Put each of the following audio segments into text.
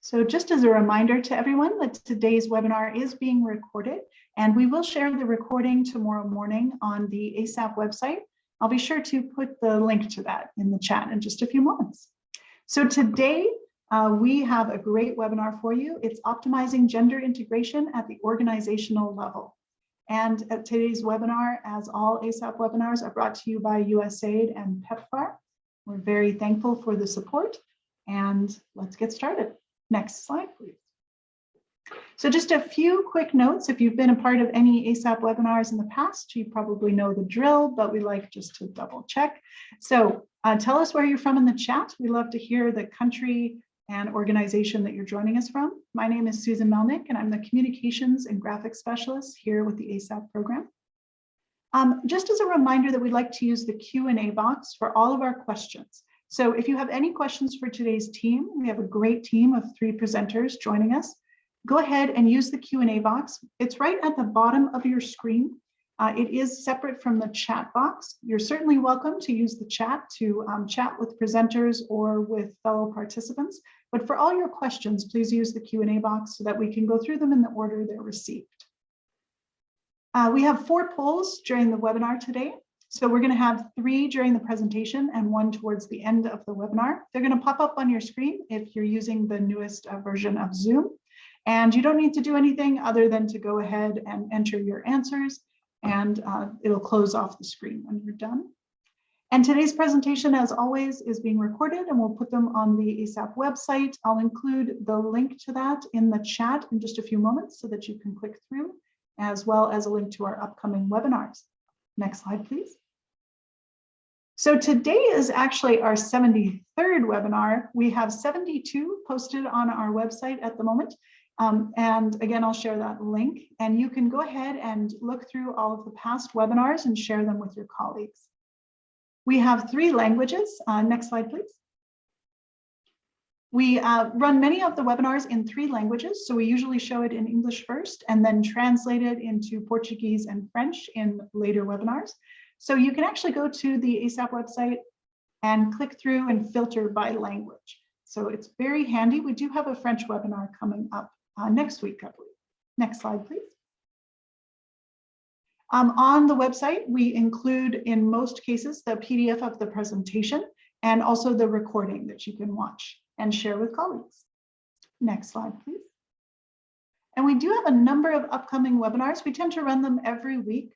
So just as a reminder to everyone that today's webinar is being recorded, and we will share the recording tomorrow morning on the ASAP website. I'll be sure to put the link to that in the chat in just a few moments. So today we have a great webinar for you. It's optimizing gender integration at the organizational level. And at today's webinar, as all ASAP webinars, are brought to you by USAID and PEPFAR. We're very thankful for the support, and let's get started. Next slide, please. So just a few quick notes. If you've been a part of any ASAP webinars in the past, you probably know the drill, but we like just to double check. So tell us where you're from in the chat. We love to hear the country and organization that you're joining us from. My name is Susan Melnick, and I'm the Communications and Graphics Specialist here with the ASAP program. Just as a reminder that we'd like to use the Q&A box for all of our questions. So if you have any questions for today's team, we have a great team of 3 presenters joining us. Go ahead and use the Q&A box. It's right at the bottom of your screen. It is separate from the chat box. You're certainly welcome to use the chat to chat with presenters or with fellow participants. But for all your questions, please use the Q&A box so that we can go through them in the order they're received. We have 4 polls during the webinar today. So we're going to have 3 during the presentation and 1 towards the end of the webinar. They're going to pop up on your screen if you're using the newest version of Zoom. And you don't need to do anything other than to go ahead and enter your answers, and it'll close off the screen when you're done. And today's presentation, as always, is being recorded, and we'll put them on the ASAP website. I'll include the link to that in the chat in just a few moments so that you can click through, as well as a link to our upcoming webinars. Next slide, please. So today is actually our 73rd webinar. We have 72 posted on our website at the moment. And again, I'll share that link, and you can go ahead and look through all of the past webinars and share them with your colleagues. We have 3 languages. Next slide, please. We run many of the webinars in 3 languages. So we usually show it in English first and then translate it into Portuguese and French in later webinars. So you can actually go to the ASAP website and click through and filter by language. So it's very handy. We do have a French webinar coming up next week, I believe. Next slide, please. On the website, we include, in most cases, the PDF of the presentation and also the recording that you can watch and share with colleagues. Next slide, please. And we do have a number of upcoming webinars. We tend to run them every week.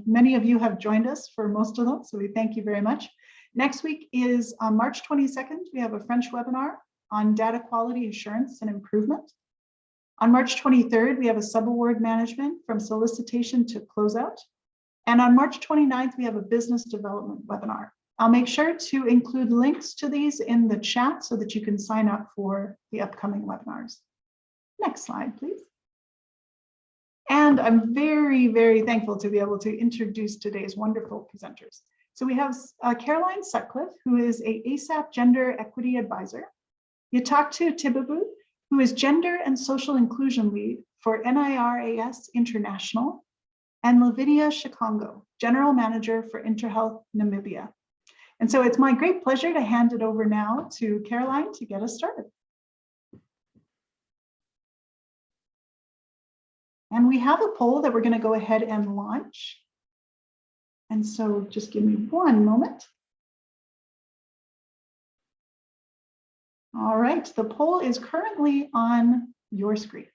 Many of you have joined us for most of them, so we thank you very much. Next week is on March 22nd. We have a French webinar on data quality assurance and improvement. On March 23rd, we have a subaward management from solicitation to closeout. And on March 29th, we have a business development webinar. I'll make sure to include links to these in the chat so that you can sign up for the upcoming webinars. Next slide, please. And I'm very, very thankful to be able to introduce today's wonderful presenters. So we have Caroline Sutcliffe, who is a ASAP Gender Equity Advisor. Yataktu Tibabu, who is Gender and Social Inclusion Lead for NIRAS International, and Lavinia Shikongo, General Manager for IntraHealth Namibia. And so it's my great pleasure to hand it over now to Caroline to get us started. And we have a poll that we're going to go ahead and launch. And so just give me one moment. All right, the poll is currently on your screen.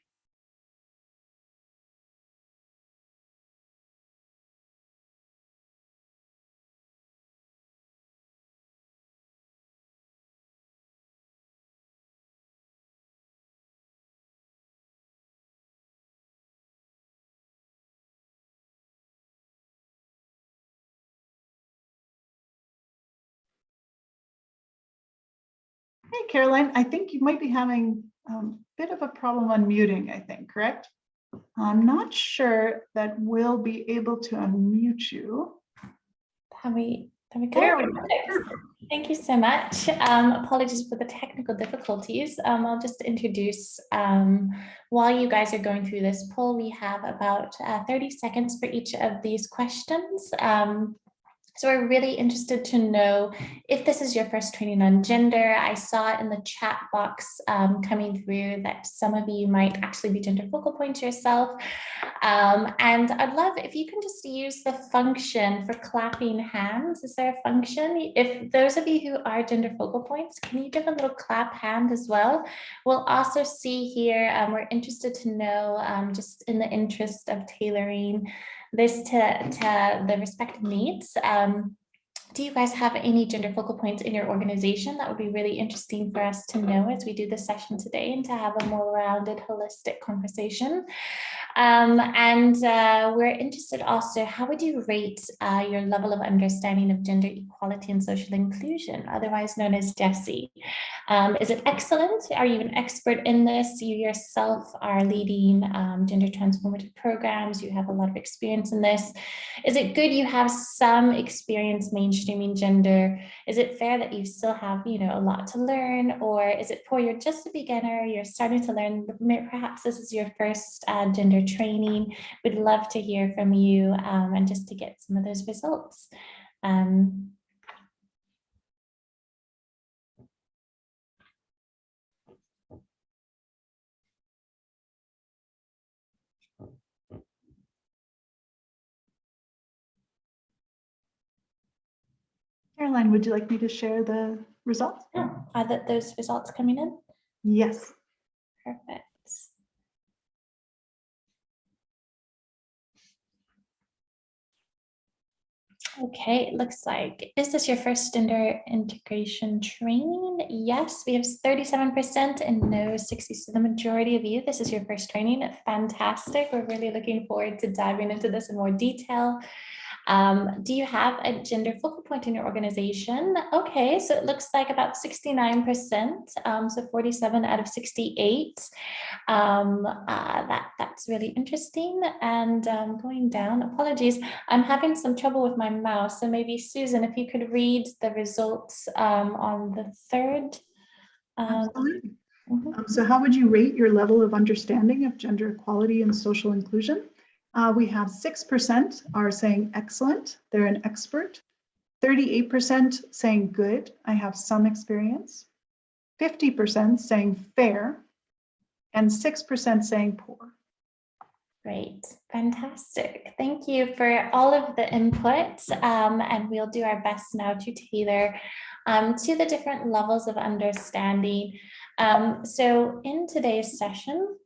Hey, Caroline, I think you might be having a bit of a problem unmuting, I think, correct? I'm not sure that we'll be able to unmute you. There we go. There we go. Thank you so much. Apologies for the technical difficulties. I'll just introduce, while you guys are going through this poll, we have about 30 seconds for each of these questions. So we're really interested to know if this is your first training on gender. I saw in the chat box coming through that some of you might actually be gender focal points yourself. And I'd love if you can just use the function for clapping hands. Is there a function? If those of you who are gender focal points, can you give a little clap hand as well? We'll also see here, we're interested to know, just in the interest of tailoring this to the respective needs. Do you guys have any gender focal points in your organization? That would be really interesting for us to know as we do this session today and to have a more rounded, holistic conversation. We're interested also, how would you rate your level of understanding of gender equality and social inclusion, otherwise known as GESI? Is it excellent? Are you an expert in this? You yourself are leading gender transformative programs. You have a lot of experience in this. Is it good you have some experience mainstreaming gender? Is it fair that you still have, a lot to learn? Or is it poor, you're just a beginner, you're starting to learn, perhaps this is your first gender training? We'd love to hear from you and just to get some of those results. Caroline, would you like me to share the results? Are those results coming in? Yes. Perfect. Okay, it looks like, is this your first gender integration training? Yes, we have 37% and no 60%. So the majority of you, this is your first training. Fantastic. We're really looking forward to diving into this in more detail. Do you have a gender focal point in your organization? Okay, so it looks like about 69%, so 47 out of 68. That's really interesting. And going down, apologies, I'm having some trouble with my mouse. So maybe Susan, if you could read the results on the third. Absolutely. So how would you rate your level of understanding of gender equality and social inclusion? We have 6% are saying excellent, they're an expert. 38% saying good, I have some experience. 50% saying fair, and 6% saying poor. Great, fantastic. Thank you for all of the input, and we'll do our best now to tailor to the different levels of understanding. So in today's session,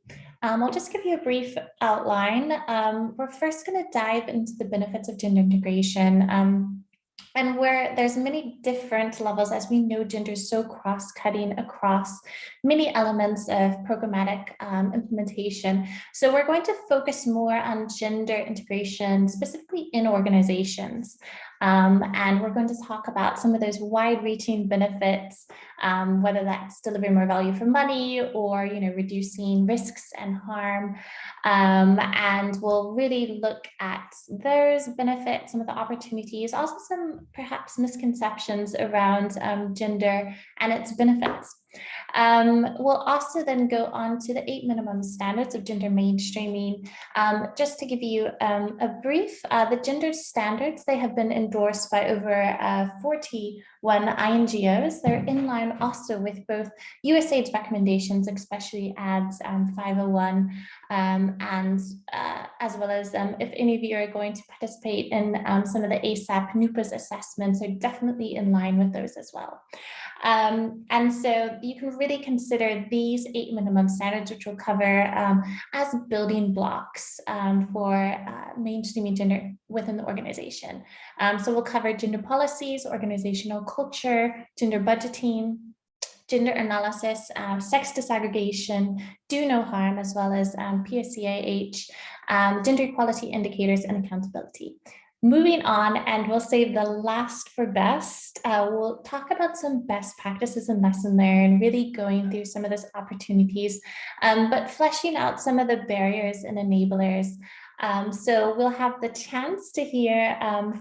I'll just give you a brief outline. We're first going to dive into the benefits of gender integration. And where there's many different levels, as we know, gender is so cross-cutting across many elements of programmatic implementation. So we're going to focus more on gender integration, specifically in organizations. And we're going to talk about some of those wide-reaching benefits, whether that's delivering more value for money or, reducing risks and harm. And we'll really look at those benefits, some of the opportunities, also some perhaps misconceptions around gender and its benefits. We'll also then go on to the 8 minimum standards of gender mainstreaming. Just to give you a brief, the gender standards, they have been endorsed by over 41 INGOs. They're in line also with both USAID's recommendations, especially ADS 501, and as well as if any of you are going to participate in some of the ASAP NUPA's assessments, are definitely in line with those as well. And so you can really consider these 8 minimum standards, which we'll cover as building blocks for mainstreaming gender within the organization. So we'll cover gender policies, organizational culture, gender budgeting, gender analysis, sex disaggregation, do no harm, as well as PSCAH, gender equality indicators, and accountability. Moving on, and we'll save the last for best, we'll talk about some best practices and lesson there and really going through some of those opportunities, but fleshing out some of the barriers and enablers. So we'll have the chance to hear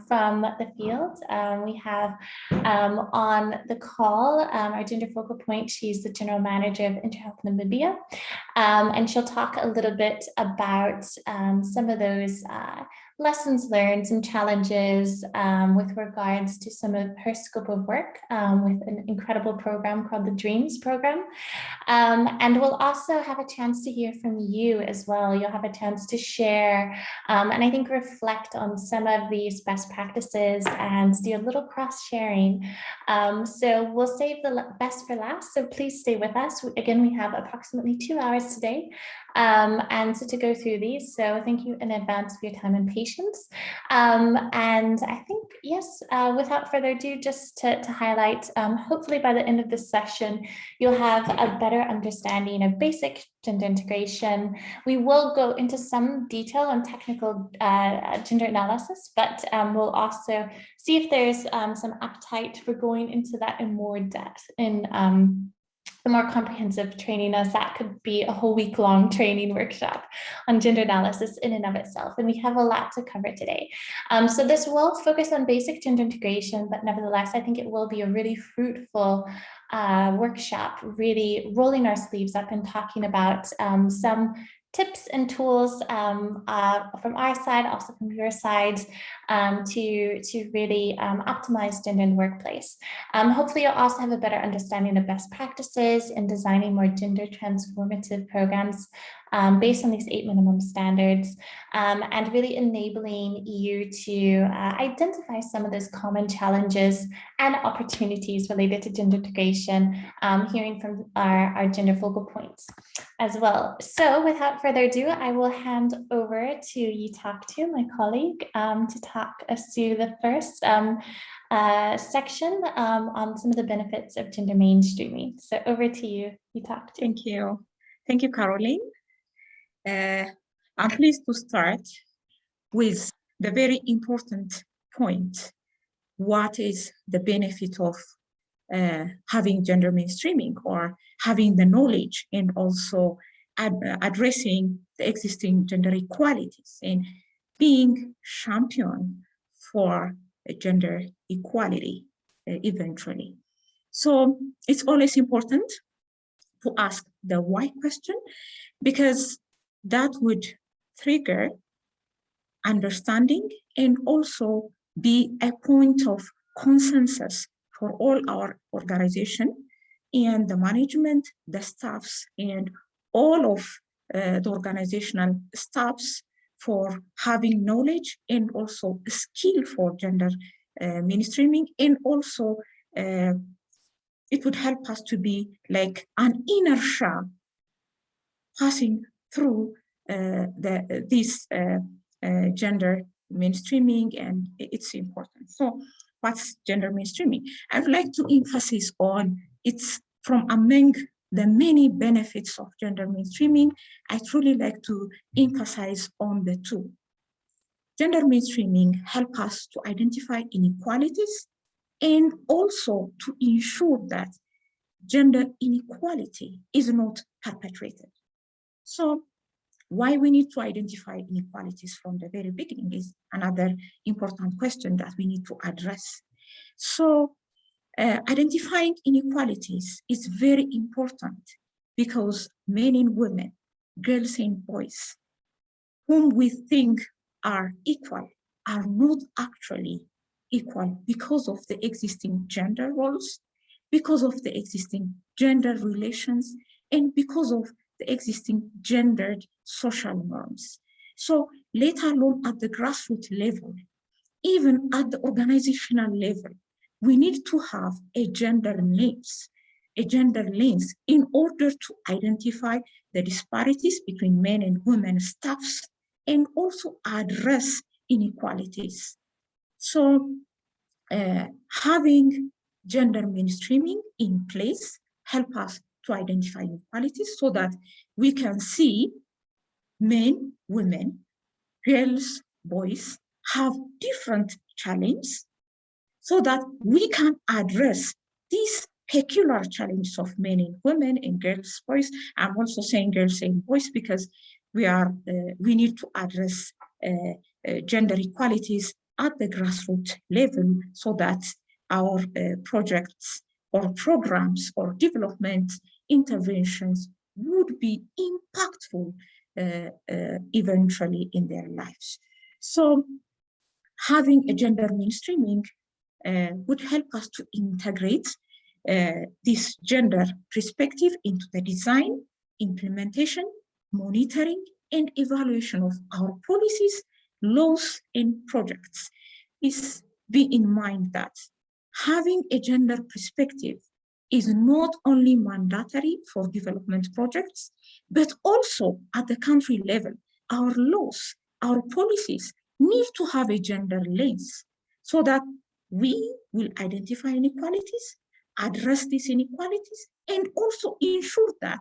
from the field. We have on the call our gender focal point. She's the general manager of IntraHealth Namibia, and she'll talk a little bit about some of those lessons learned, some challenges with regards to some of her scope of work with an incredible program called the Dreams program. And we'll also have a chance to hear from you as well. You'll have a chance to share and I think reflect on some of these best practices and do a little cross-sharing. So we'll save the best for last. So please stay with us. Again, we have approximately 2 hours today. And so to go through these, so thank you in advance for your time and patience. And I think, yes, without further ado, just to highlight, hopefully by the end of this session, you'll have a better understanding of basic gender integration. We will go into some detail on technical gender analysis, but we'll also see if there's some appetite for going into that in more depth in the more comprehensive training, as that could be a whole week-long training workshop on gender analysis in and of itself. And we have a lot to cover today. So this will focus on basic gender integration, but nevertheless, I think it will be a really fruitful workshop, really rolling our sleeves up and talking about some tips and tools from our side, also from your side, to really optimize gender in the workplace. Hopefully you'll also have a better understanding of best practices in designing more gender transformative programs based on these 8 minimum standards, and really enabling you to identify some of those common challenges and opportunities related to gender integration, hearing from our gender focal points as well. So without further ado, I will hand over to Yitaktu, my colleague, to talk us through the first section on some of the benefits of gender mainstreaming. So over to you, Yitaktu. Thank you. Thank you, Caroline. I'm pleased to start with the very important point. What is the benefit of having gender mainstreaming, or having the knowledge and also addressing the existing gender equalities and being champion for gender equality eventually? So it's always important to ask the why question, because that would trigger understanding and also be a point of consensus for all our organization and the management, the staffs, and all of the organizational staffs for having knowledge and also skill for gender mainstreaming. And also it would help us to be like an inertia passing through this gender mainstreaming, and it's important. So what's gender mainstreaming? I would like to emphasize on it's from among the many benefits of gender mainstreaming. I truly like to emphasize on the two. Gender mainstreaming help us to identify inequalities and also to ensure that gender inequality is not perpetrated. So why we need to identify inequalities from the very beginning is another important question that we need to address. So identifying inequalities is very important because men and women, girls and boys, whom we think are equal, are not actually equal because of the existing gender roles, because of the existing gender relations, and because of the existing gendered social norms. So let alone at the grassroots level, even at the organizational level, we need to have a gender lens in order to identify the disparities between men and women staffs and also address inequalities. So having gender mainstreaming in place help us to identify inequalities so that we can see men, women, girls, boys have different challenges so that we can address these peculiar challenges of men and women and girls, boys. I'm also saying girls and boys because we need to address gender equalities at the grassroots level so that our projects or programs or development interventions would be impactful eventually in their lives. So having a gender mainstreaming would help us to integrate this gender perspective into the design, implementation, monitoring, and evaluation of our policies, laws, and projects. Please be in mind that having a gender perspective is not only mandatory for development projects, but also at the country level. Our laws, our policies need to have a gender lens so that we will identify inequalities, address these inequalities, and also ensure that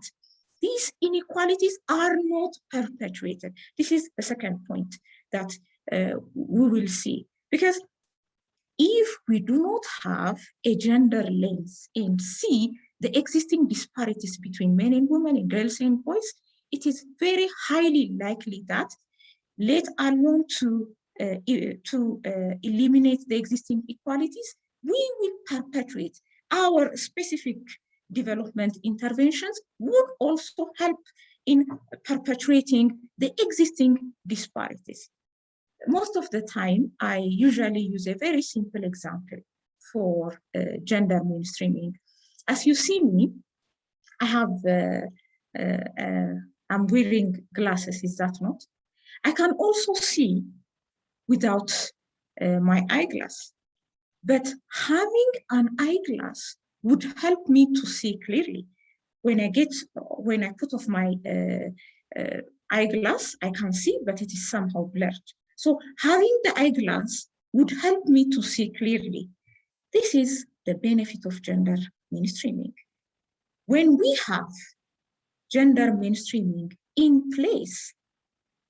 these inequalities are not perpetuated. This is the second point that we will see. Because if we do not have a gender lens and see the existing disparities between men and women and girls and boys, it is very highly likely that, let alone to eliminate the existing equalities, we will perpetuate. Our specific development interventions would also help in perpetuating the existing disparities. Most of the time, I usually use a very simple example for gender mainstreaming. As you see me, I have, I'm wearing glasses, is that not? I can also see without my eyeglass, but having an eyeglass would help me to see clearly. When I put off my eyeglass, I can see, but it is somehow blurred. So having the eyeglass would help me to see clearly. This is the benefit of gender mainstreaming. When we have gender mainstreaming in place,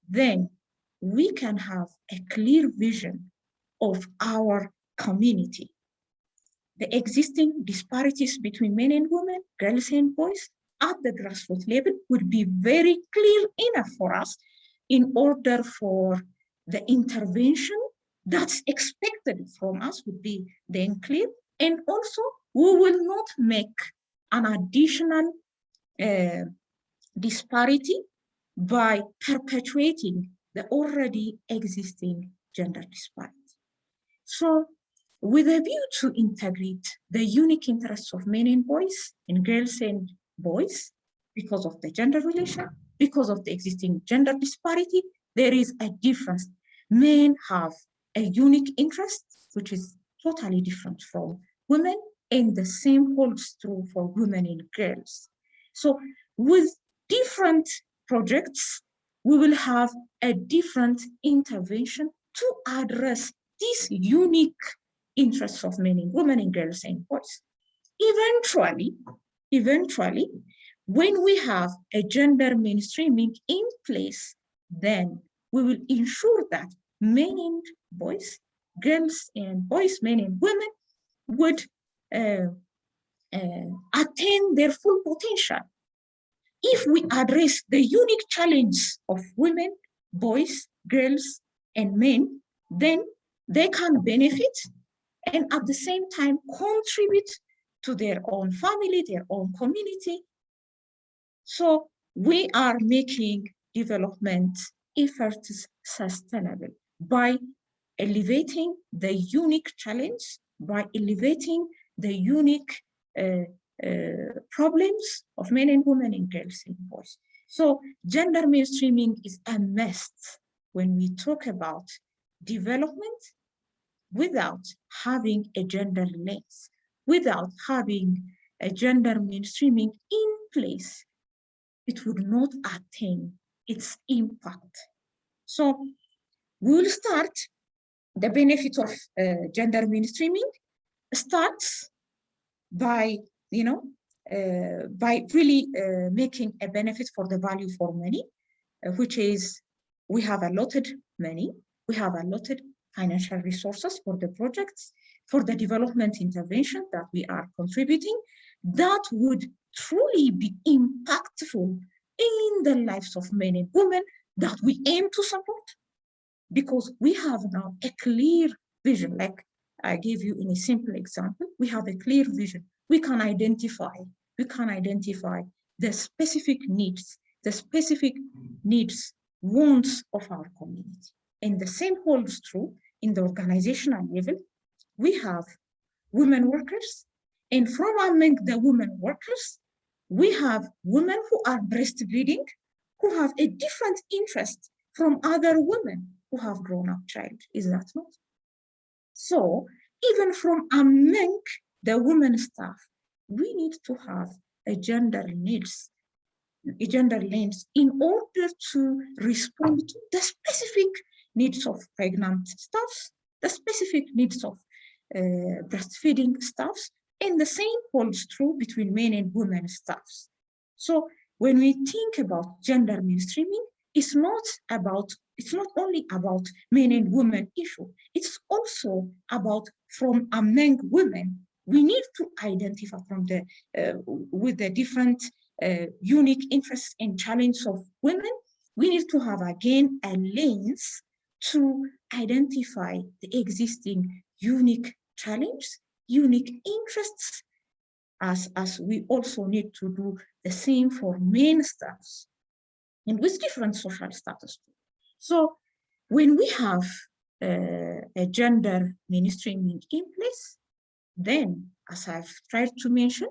then we can have a clear vision of our community. The existing disparities between men and women, girls and boys at the grassroots level would be very clear enough for us in order for the intervention that's expected from us would be then clear. And also, we will not make an additional disparity by perpetuating the already existing gender disparity. So, with a view to integrate the unique interests of men and boys, and girls and boys, because of the gender relation, because of the existing gender disparity, there is a difference. Men have a unique interest, which is totally different from women, and the same holds true for women and girls. So with different projects, we will have a different intervention to address these unique interests of men and women and girls and boys. Eventually, when we have a gender mainstreaming in place, then we will ensure that men and boys, girls and boys, men and women would attain their full potential. If we address the unique challenge of women, boys, girls, and men, then they can benefit and at the same time contribute to their own family, their own community. So we are making development efforts sustainable by elevating the unique challenge, by elevating the unique problems of men and women and girls and boys. So gender mainstreaming is a must when we talk about development without having a gender lens, without having a gender mainstreaming in place. It would not attain its impact. So we'll start. The benefit of gender mainstreaming starts by, by really making a benefit for the value for money, which is we have allotted money, we have allotted financial resources for the projects, for the development intervention that we are contributing, that would truly be impactful in the lives of men and women that we aim to support. Because we have now a clear vision, like I gave you in a simple example, we have a clear vision. We can identify the specific needs, wants of our community. and the same holds true in the organizational level. We have women workers, and from among the women workers, we have women who are breastfeeding, who have a different interest from other women who have grown up child. Is that not? So even from among the women staff, we need to have a gender lens in order to respond to the specific needs of pregnant staffs, the specific needs of breastfeeding staffs, and the same holds true between men and women staffs. So when we think about gender mainstreaming, it's not only about men and women issue, it's also about from among women. We need to identify from with the different unique interests and challenges of women. We need to have again a lens to identify the existing unique challenges, unique interests, as we also need to do the same for men staffs and with different social status. So when we have a gender mainstreaming in place, then, as I've tried to mention,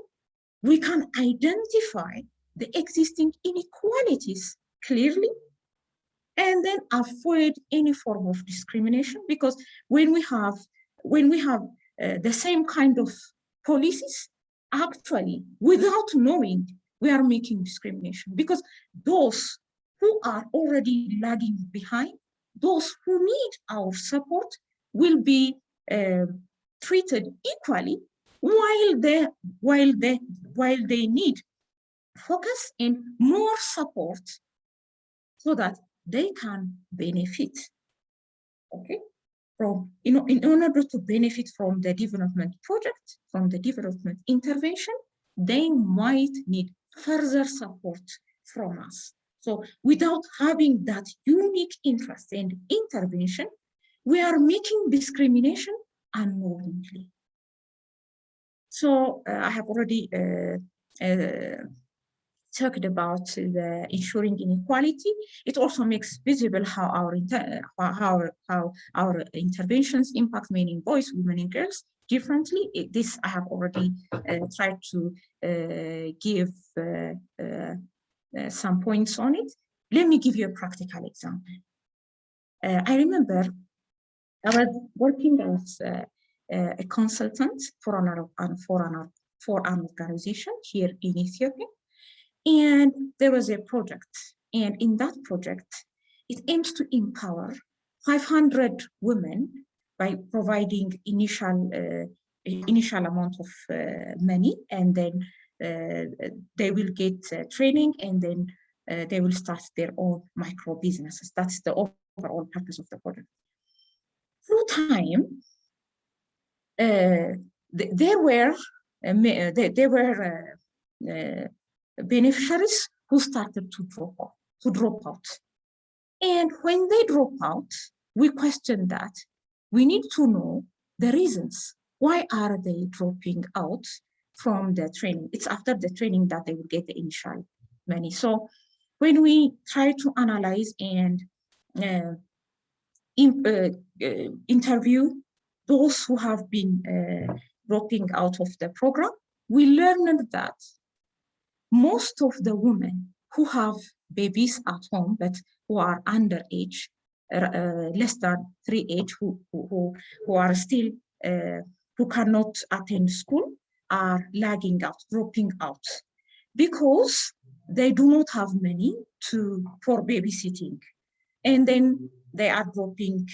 we can identify the existing inequalities clearly and then avoid any form of discrimination, because when we have the same kind of policies, actually, without knowing, we are making discrimination, because those who are already lagging behind, those who need our support, will be treated equally, while they need focus and more support so that they can benefit, okay, from, in order to benefit from the development project, from the development intervention, they might need further support from us. So without having that unique interest and intervention, we are making discrimination unknowingly. So I have already talked about the ensuring inequality. It also makes visible how our interventions impact men and boys, women and girls differently. This I have already tried to give some points on it. Let me give you a practical example. I remember I was working as a consultant for an organization here in Ethiopia. And there was a project, and in that project, it aims to empower 500 women by providing initial amount of money, and then they will get training, and then they will start their own micro businesses. That's the overall purpose of the project. Through time, there were beneficiaries who started to drop out. And when they drop out, we question that. We need to know the reasons. Why are they dropping out from the training? It's after the training that they will get the initial money. So when we try to analyze and interview those who have been dropping out of the program, we learned that most of the women who have babies at home, but who are underage, less than 3 age, who are still, who cannot attend school, are lagging out, dropping out, because they do not have money for babysitting. And then they are dropping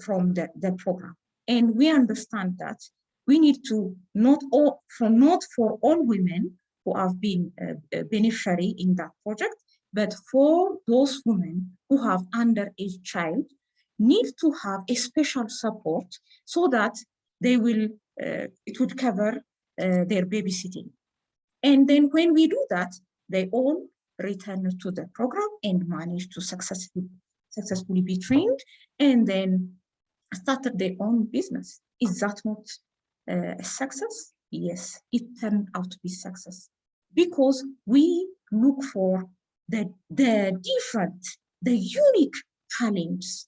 from the program. And we understand that we need to, not for all women who have been a beneficiary in that project, but for those women who have underage child, need to have a special support so that they will, it would cover their babysitting. And then when we do that, they all return to the program and manage to successfully be trained and then started their own business. Is that not a success? Yes, it turned out to be success, because we look for the different, the unique challenges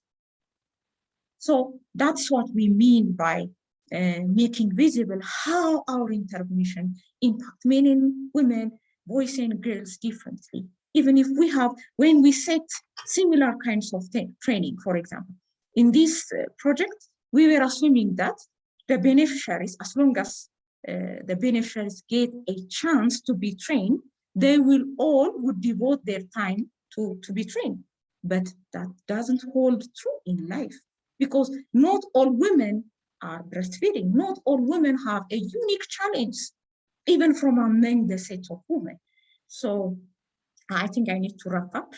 So that's what we mean by making visible how our intervention impact men and women, boys and girls differently. Even if we have, when we set similar kinds of training, for example, in this project, we were assuming that the beneficiaries, as long as the beneficiaries get a chance to be trained, they will all would devote their time to be trained. But that doesn't hold true in life, because not all women are breastfeeding. Not all women have a unique challenge, even from among the set of women. So I think I need to wrap up.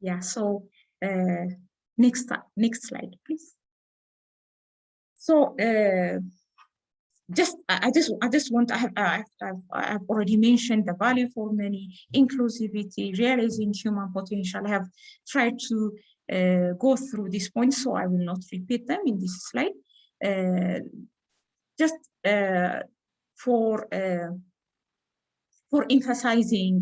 Yeah, so next slide, please. So I just want, I've already mentioned the value for many, inclusivity, realizing human potential. I have tried to go through these points, so I will not repeat them in this slide. Just for emphasizing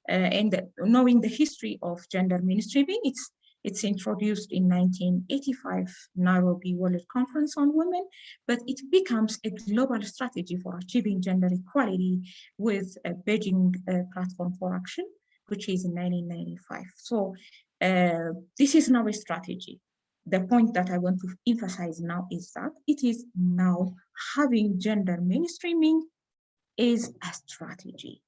and knowing the history of gender mainstreaming, it's introduced in 1985 Nairobi World Conference on Women, but it becomes a global strategy for achieving gender equality with a Beijing Platform for Action, which is in 1995. So this is now a strategy. The point that I want to emphasize now is that it is now having gender mainstreaming is a strategy,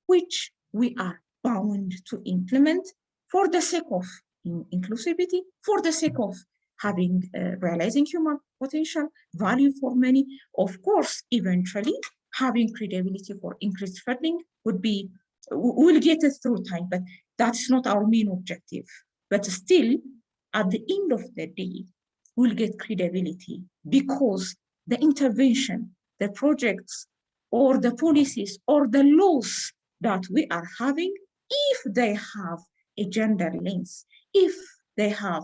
which we are bound to implement for the sake of inclusivity, for the sake of having realizing human potential, value for many. Of course, eventually having credibility for increased funding would be, we'll get it through time, but that's not our main objective. But still, at the end of the day, we'll get credibility because the intervention, the projects, or the policies, or the laws that we are having, if they have a gender lens, if they have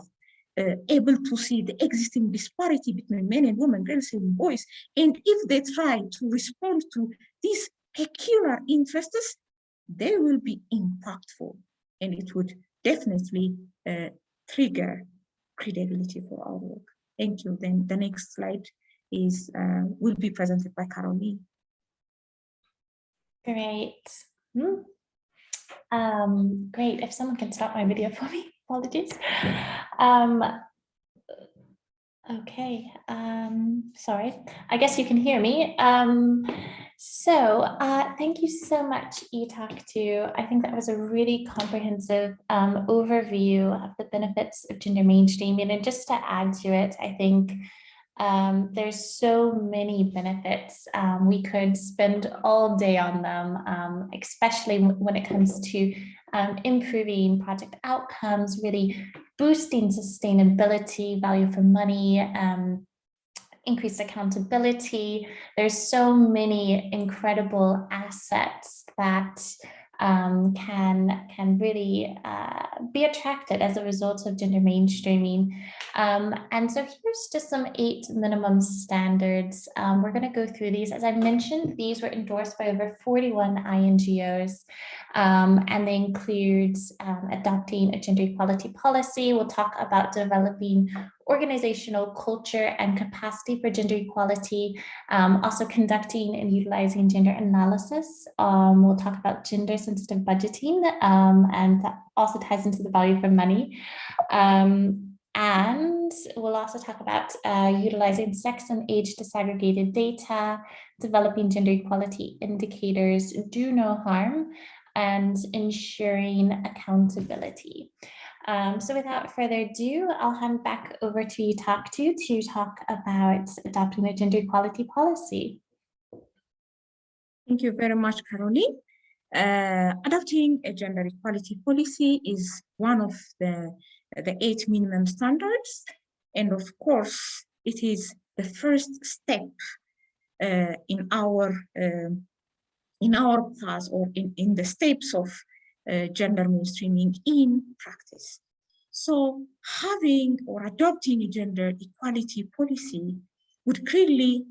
able to see the existing disparity between men and women, girls and boys, and if they try to respond to these peculiar interests, they will be impactful, and it would definitely trigger credibility for our work. Thank you. Then the next slide is will be presented by Caroline. Great. Great. If someone can stop my video for me, apologies. Okay. Sorry. I guess you can hear me. Thank you so much, Itaktu. I think that was a really comprehensive overview of the benefits of gender mainstreaming. And just to add to it, I think there's so many benefits. We could spend all day on them, especially when it comes to improving project outcomes, really boosting sustainability, value for money, increased accountability. There's so many incredible assets that can really be attracted as a result of gender mainstreaming. And so here's just some 8 minimum standards. We're going to go through these. As I mentioned, these were endorsed by over 41 INGOs, and they include adopting a gender equality policy. We'll talk about developing organizational culture and capacity for gender equality, also conducting and utilizing gender analysis. We'll talk about gender sensitive budgeting, and that also ties into the value for money. And we'll also talk about utilizing sex and age disaggregated data, developing gender equality indicators, do no harm, and ensuring accountability. So without further ado, I'll hand back over to Itaktu to talk about adopting a gender equality policy. Thank you very much, Caroline. Adopting a gender equality policy is one of the 8 minimum standards. And of course, it is the first step in our path, or in the steps of gender mainstreaming in practice. So having or adopting a gender equality policy would clearly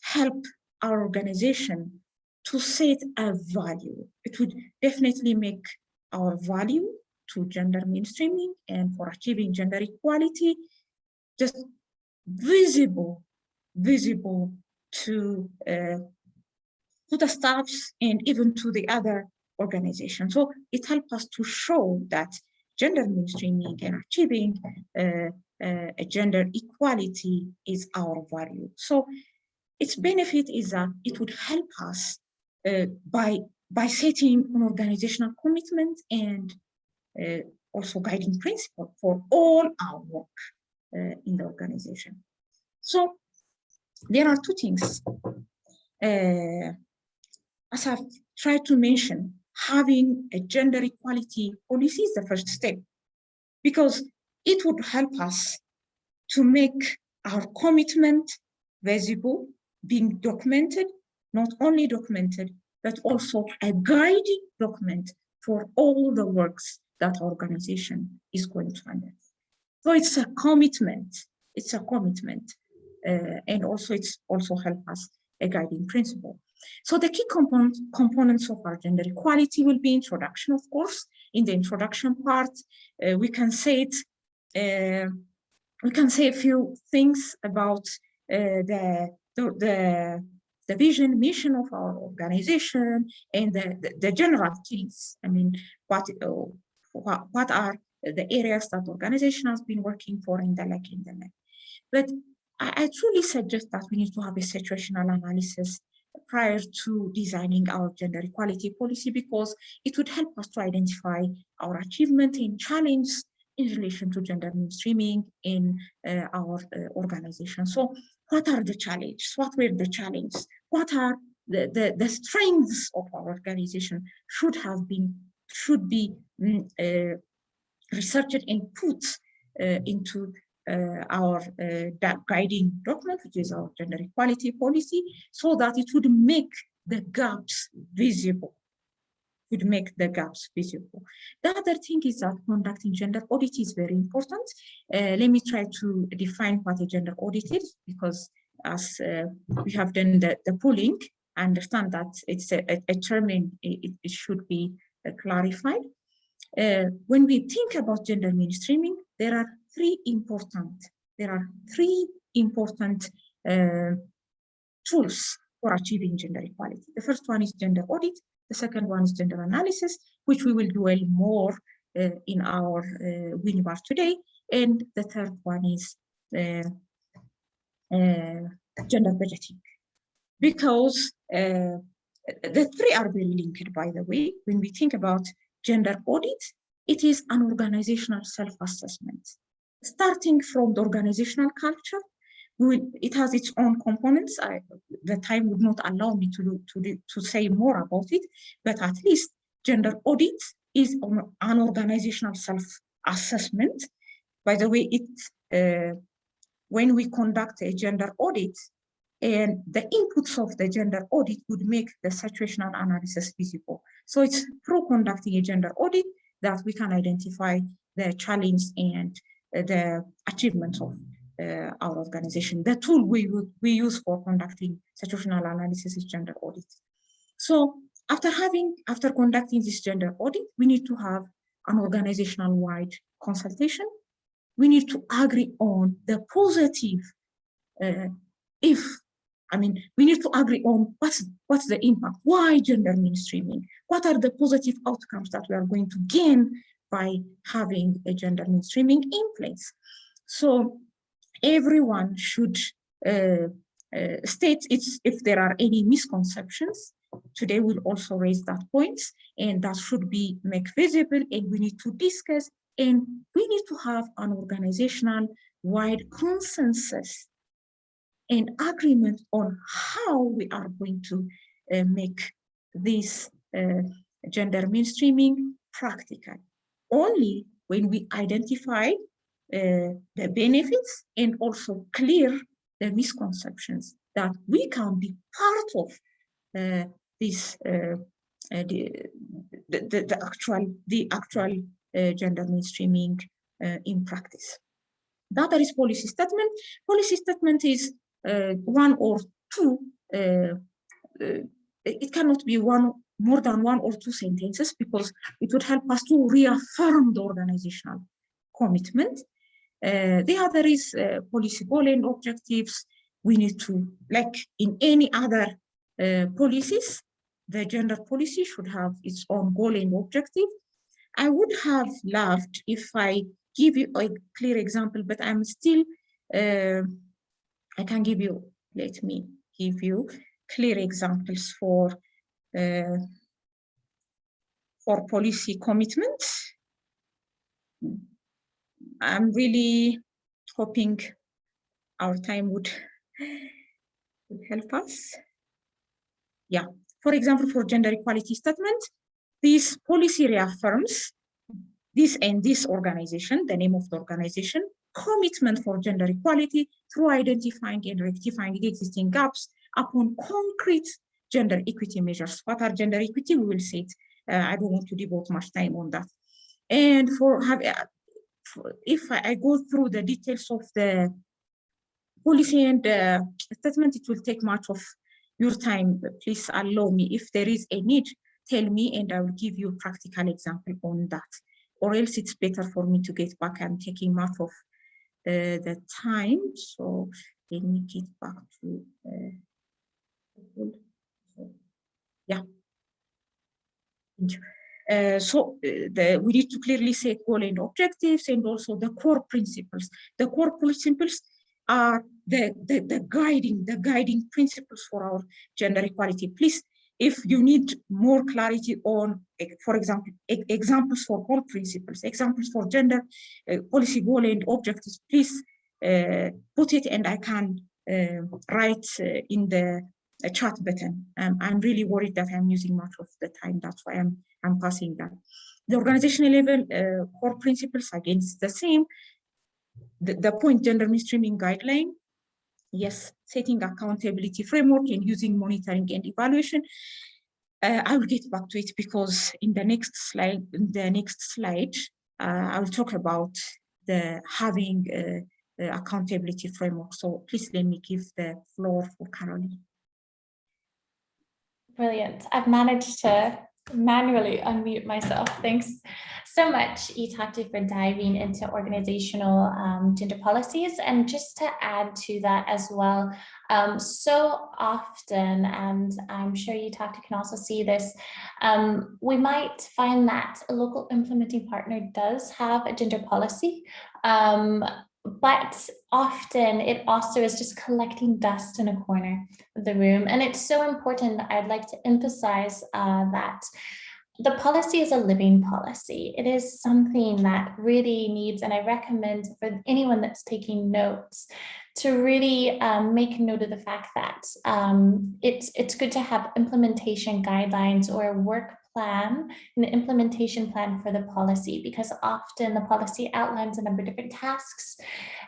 help our organization to set a value. It would definitely make our value to gender mainstreaming and for achieving gender equality just visible to the staffs and even to the other organizations. So it helps us to show that gender mainstreaming and achieving a gender equality is our value. So its benefit is that it would help us by setting an organizational commitment and also guiding principle for all our work in the organization. So there are two things. As I've tried to mention, having a gender equality policy is the first step, because it would help us to make our commitment visible, being documented, not only documented, but also a guiding document for all the works that our organization is going to undertake. So it's a commitment, and also it's also help us a guiding principle. So the key components of our gender equality will be introduction, of course. In the introduction part, we can say a few things about the vision, mission of our organization, and the general things. I mean, what are the areas that the organization has been working for in the like. But I truly suggest that we need to have a situational analysis prior to designing our gender equality policy, because it would help us to identify our achievement and challenge in relation to gender mainstreaming in our organization. So what are the challenges? What were the challenges? What are the strengths of our organization should be researched and put into our guiding document, which is our gender equality policy, so that it would make the gaps visible. The other thing is that conducting gender audit is very important. Let me try to define what a gender audit is, because as we have done the polling, I understand that it's a term and it should be clarified. When we think about gender mainstreaming, there are three important tools for achieving gender equality. The first one is gender audit. The second one is gender analysis, which we will dwell more in our webinar today. And the third one is gender budgeting. Because the three are very linked, by the way. When we think about gender audit, it is an organizational self-assessment. Starting from the organizational culture, it has its own components. The time would not allow me to say more about it, but at least gender audit is an organizational self-assessment. By the way, when we conduct a gender audit, and the inputs of the gender audit would make the situational analysis visible. So it's through conducting a gender audit that we can identify the challenge and the achievements of our organization. The tool we use for conducting situational analysis is gender audit. So after conducting this gender audit, we need to have an organizational wide consultation. We need to agree on the positive, we need to agree on what's the impact, why gender mainstreaming, what are the positive outcomes that we are going to gain by having a gender mainstreaming in place. So everyone should state if there are any misconceptions. Today we'll also raise that point, and that should be made visible, and we need to discuss, and we need to have an organizational wide consensus and agreement on how we are going to make this gender mainstreaming practical. Only when we identify the benefits and also clear the misconceptions that we can be part of this the actual gender mainstreaming in practice. The other is policy statement. Policy statement is one or two. It cannot be more than one or two sentences, because it would help us to reaffirm the organizational commitment. The other is policy goal and objectives. We need to, like in any other policies, the gender policy should have its own goal and objective. I would have loved if I give you a clear example, but I'm still, I can give you, let me give you clear examples for policy commitments. I'm really hoping our time would help us. Yeah, for example, for gender equality statement, this policy reaffirms this and this organization, the name of the organization, commitment for gender equality through identifying and rectifying the existing gaps upon concrete gender equity measures. What are gender equity? We will see it. I don't want to devote much time on that. And if I go through the details of the policy and statement, it will take much of your time. Please allow me. If there is a need, tell me and I will give you a practical example on that. Or else it's better for me to get back. I'm taking much of the time. So let me get back to, yeah. Thank you. We need to clearly set goal and objectives and also the core principles. The core principles are the guiding principles for our gender equality. Please, if you need more clarity on, for example, examples for core principles, examples for gender policy goal and objectives, please put it and I can write in the chat button. I'm really worried that I'm using much of the time. That's why I'm passing that. The organizational level core principles, again, it's the same. The point gender mainstreaming guideline, yes, setting accountability framework and using monitoring and evaluation. I will get back to it because in the next slide, I will talk about the having accountability framework. So please let me give the floor for Caroline. Brilliant. I've managed to manually unmute myself. Thanks so much, Inequality, for diving into organizational gender policies. And just to add to that as well, so often, and I'm sure Inequality can also see this, we might find that a local implementing partner does have a gender policy, but often it also is just collecting dust in a corner of the room. And it's so important. I'd like to emphasize that the policy is a living policy. It is something that really needs, and I recommend for anyone that's taking notes to really make note of the fact that it's good to have implementation guidelines or a work plan, an implementation plan for the policy, because often the policy outlines a number of different tasks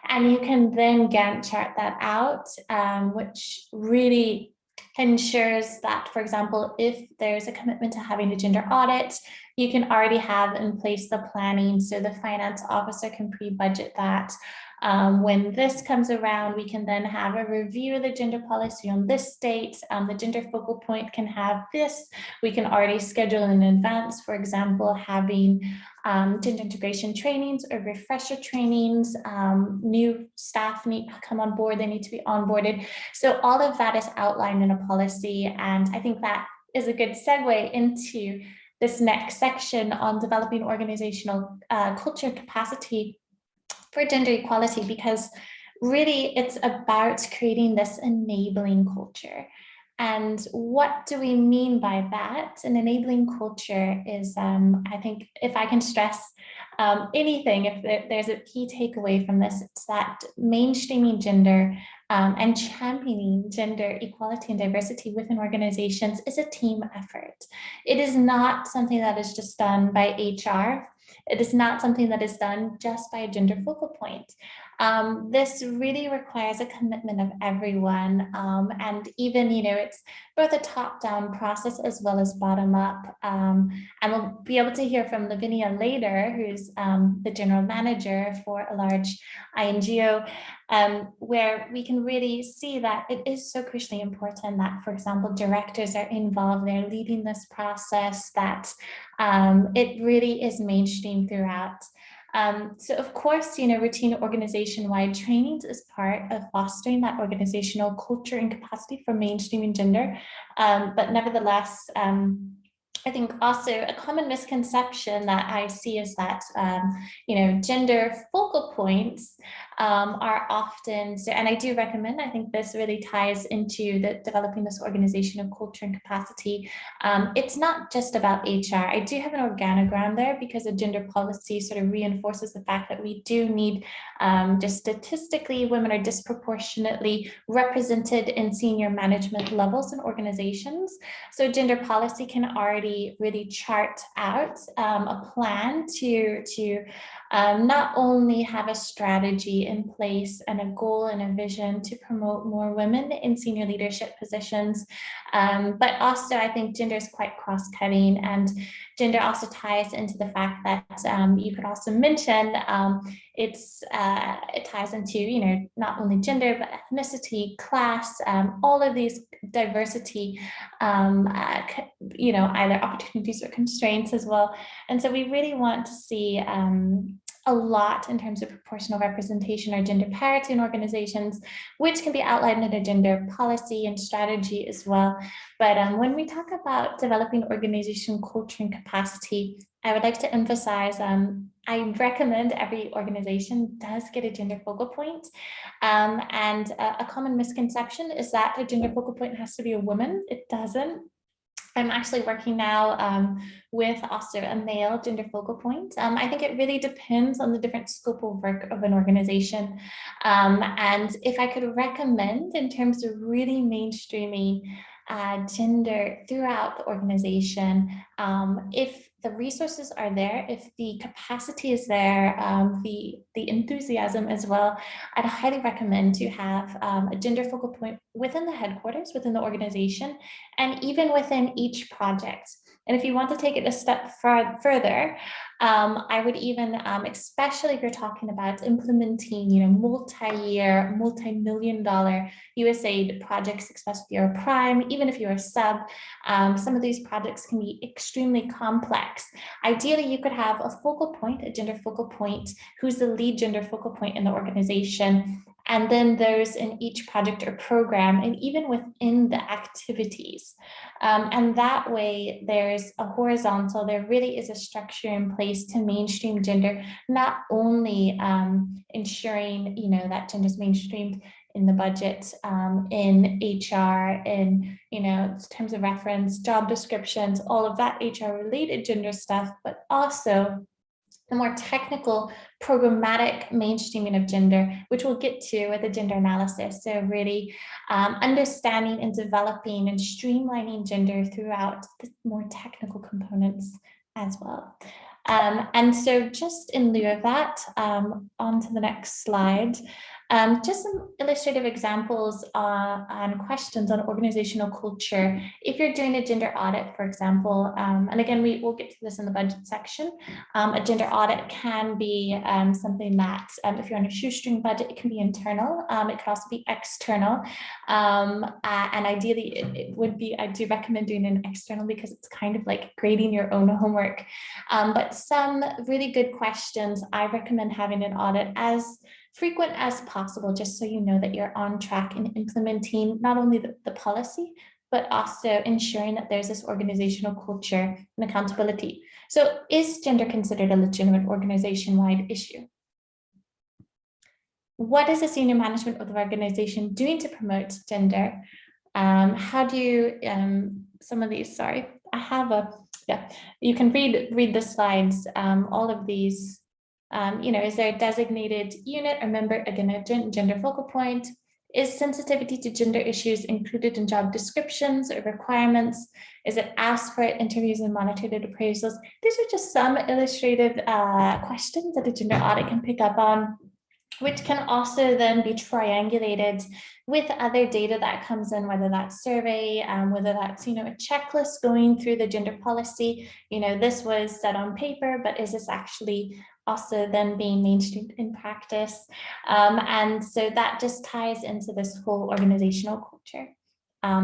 and you can then Gantt chart that out, which really ensures that, for example, if there's a commitment to having a gender audit, you can already have in place the planning so the finance officer can pre-budget that. When this comes around, we can then have a review of the gender policy on this date. The gender focal point can have this. We can already schedule in advance, for example, having gender integration trainings or refresher trainings. New staff need to come on board, they need to be onboarded. So all of that is outlined in a policy. And I think that is a good segue into this next section on developing organizational culture capacity for gender equality, because really it's about creating this enabling culture. And what do we mean by that? An enabling culture is, I think if I can stress anything, if there's a key takeaway from this, it's that mainstreaming gender and championing gender equality and diversity within organizations is a team effort. It is not something that is just done by HR. It is not something that is done just by a gender focal point. This really requires a commitment of everyone. And even, it's both a top-down process as well as bottom-up. And we'll be able to hear from Lavinia later, who's the general manager for a large INGO, where we can really see that it is so crucially important that, for example, directors are involved, they're leading this process, that it really is mainstream throughout. So of course, routine organization-wide trainings is part of fostering that organizational culture and capacity for mainstreaming gender. But nevertheless, I think also a common misconception that I see is that, gender focal points are often, so, and I do recommend, I think this really ties into the developing this organizational culture and capacity. It's not just about HR. I do have an organogram there because a gender policy sort of reinforces the fact that we do need, just statistically, women are disproportionately represented in senior management levels in organizations. So gender policy can already really chart out a plan to not only have a strategy in place and a goal and a vision to promote more women in senior leadership positions, but also I think gender is quite cross-cutting, and gender also ties into the fact that you could also mention it ties into not only gender but ethnicity, class, all of these diversity, either opportunities or constraints as well. And so we really want to see a lot in terms of proportional representation or gender parity in organizations, which can be outlined in a gender policy and strategy as well. But when we talk about developing organizational culture and capacity, I would like to emphasize, I recommend every organization does get a gender focal point. And a common misconception is that a gender focal point has to be a woman. It doesn't. I'm actually working now with also a male gender focal point. I think it really depends on the different scope of work of an organization. And if I could recommend in terms of really mainstreaming gender throughout the organization, if the resources are there, if the capacity is there, the enthusiasm as well, I'd highly recommend to have a gender focal point within the headquarters, within the organization, and even within each project. And if you want to take it a step further, I would even, especially if you're talking about implementing, multi-year, multi-million-dollar USAID projects, especially if you're a prime, even if you're a sub, some of these projects can be extremely complex. Ideally, you could have a focal point, a gender focal point, who's the lead gender focal point in the organization. And then there's in each project or program, and even within the activities. And that way there's a horizontal, there really is a structure in place to mainstream gender, not only ensuring, that gender is mainstreamed in the budget, in HR, in, terms of reference, job descriptions, all of that HR related gender stuff, but also the more technical programmatic mainstreaming of gender, which we'll get to with the gender analysis. So really understanding and developing and streamlining gender throughout the more technical components as well. And so just in lieu of that, on to the next slide. Just some illustrative examples on questions on organizational culture. If you're doing a gender audit, for example, and again, we'll get to this in the budget section, a gender audit can be something that, if you're on a shoestring budget, it can be internal. It can also be external. And ideally, it would be, I do recommend doing an external because it's kind of like grading your own homework. But some really good questions, I recommend having an audit as frequent as possible, just so you know that you're on track in implementing not only the policy, but also ensuring that there's this organizational culture and accountability. So is gender considered a legitimate organization-wide issue? What is the senior management of the organization doing to promote gender? How do you, some of these, sorry, I have a, yeah, you can read the slides, all of these. Is there a designated unit or member, again, a gender focal point? Is sensitivity to gender issues included in job descriptions or requirements? Is it asked for at interviews and monitored at appraisals? These are just some illustrative questions that a gender audit can pick up on, which can also then be triangulated with other data that comes in, whether that's survey, whether that's, a checklist going through the gender policy. This was set on paper, but is this actually also then being mainstreamed in practice? And so that just ties into this whole organizational culture.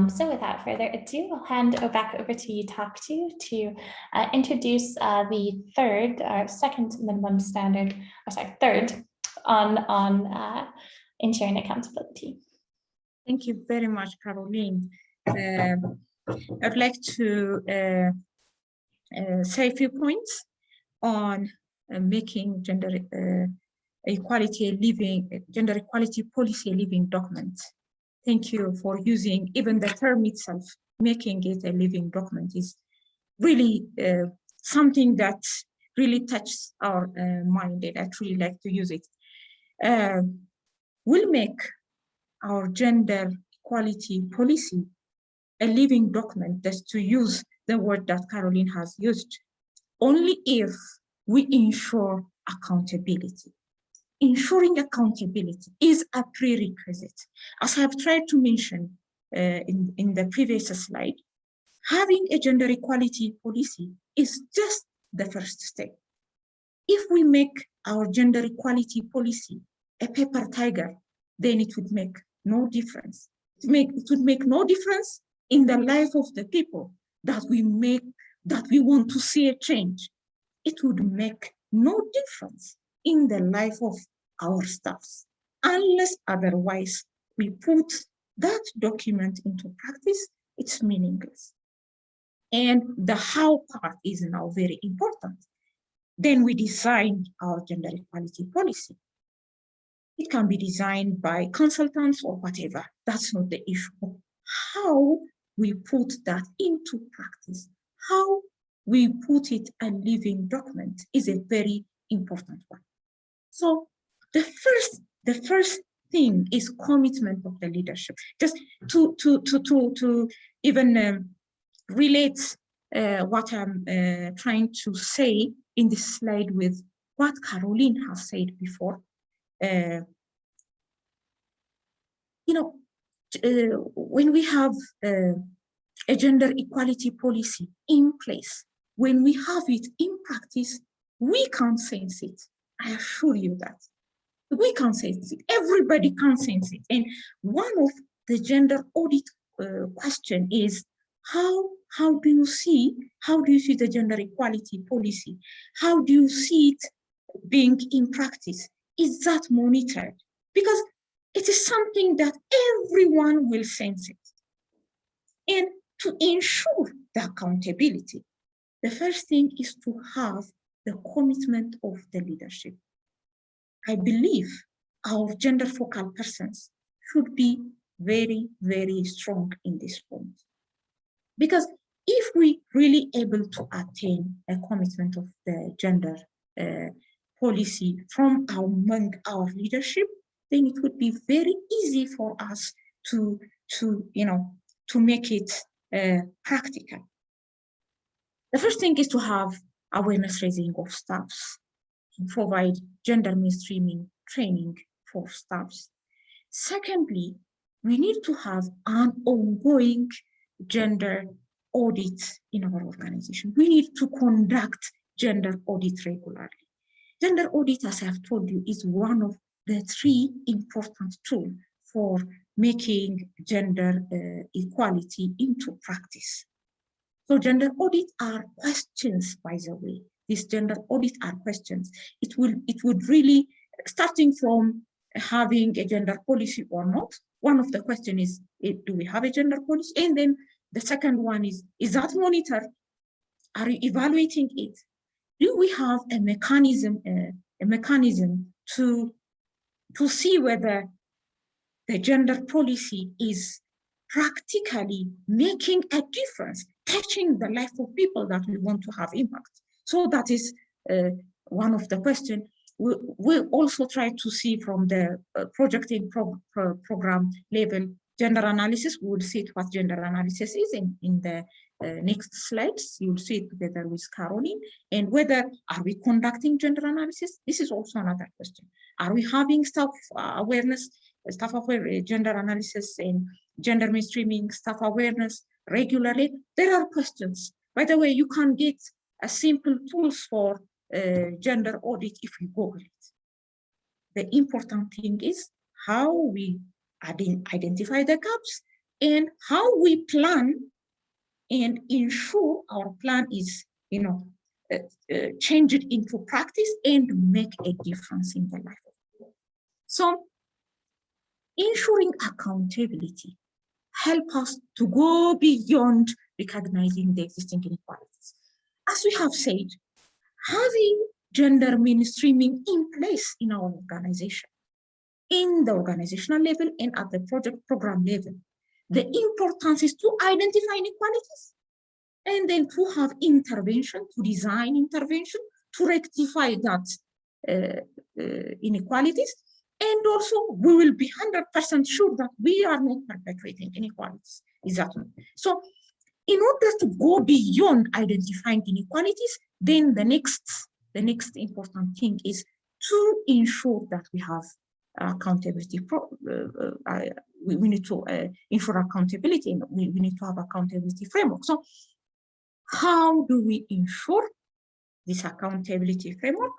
So without further ado, I'll hand back over to you, Taktu, to introduce the second minimum standard, third on ensuring accountability. Thank you very much, Caroline. I'd like to say a few points on making gender equality policy a living document. Thank you for using even the term itself. Making it a living document is really something that really touches our mind, and I really like to use it. We'll make our gender equality policy a living document, just to use the word that Caroline has used, only if we ensure accountability. Ensuring accountability is a prerequisite. As I've tried to mention in the previous slide, having a gender equality policy is just the first step. If we make our gender equality policy a paper tiger, then it would make no difference. It would make no difference in the life of the people that we want to see a change. It would make no difference in the life of our staffs, unless otherwise we put that document into practice. It's meaningless. And the how part is now very important. Then we design our gender equality policy. It can be designed by consultants or whatever. That's not the issue. How we put that into practice, how we put it a living document is a very important one. So the first thing is commitment of the leadership. Just to even relate what I'm trying to say in this slide with what Caroline has said before. When we have a gender equality policy in place, when we have it in practice, we can sense it. I assure you that. We can sense it. Everybody can sense it. And one of the gender audit question is, how do you see the gender equality policy? How do you see it being in practice? Is that monitored? Because it is something that everyone will sense it. And to ensure the accountability, the first thing is to have the commitment of the leadership. I believe our gender focal persons should be very, very strong in this point. Because if we really able to attain a commitment of the gender policy from among our leadership, then it would be very easy for us to make it practical. The first thing is to have awareness raising of staffs, to provide gender mainstreaming training for staffs. Secondly, we need to have an ongoing gender audit in our organization. We need to conduct gender audit regularly. Gender audit, as I've told you, is one of the 3 important tools for making gender equality into practice. So gender audit are questions, by the way. These gender audit are questions. It would really, starting from having a gender policy or not, one of the questions is, do we have a gender policy? And then the second one is that monitored? Are you evaluating it? Do we have a mechanism to see whether the gender policy is practically making a difference, touching the life of people that we want to have impact? So that is one of the questions. We'll also try to see from the projecting program level gender analysis. We'll see what gender analysis is in the next slides. You'll see it together with Caroline. And whether are we conducting gender analysis? This is also another question. Are we having staff awareness, gender analysis and gender mainstreaming staff awareness regularly? There are questions. By the way, you can get a simple tools for gender audit if you Google it. The important thing is how we identify the gaps and how we plan and ensure our plan is, change it into practice and make a difference in the life of people. So ensuring accountability help us to go beyond recognizing the existing inequalities. As we have said, having gender mainstreaming in place in our organization, in the organizational level and at the project program level, the importance is to identify inequalities and then to have intervention, to design intervention, to rectify that inequalities. And also we will be 100% sure that we are not perpetuating inequalities. Exactly. So in order to go beyond identifying inequalities, then the next important thing is to ensure that we have accountability. We need to ensure accountability, and we need to have accountability framework. So how do we ensure this accountability framework?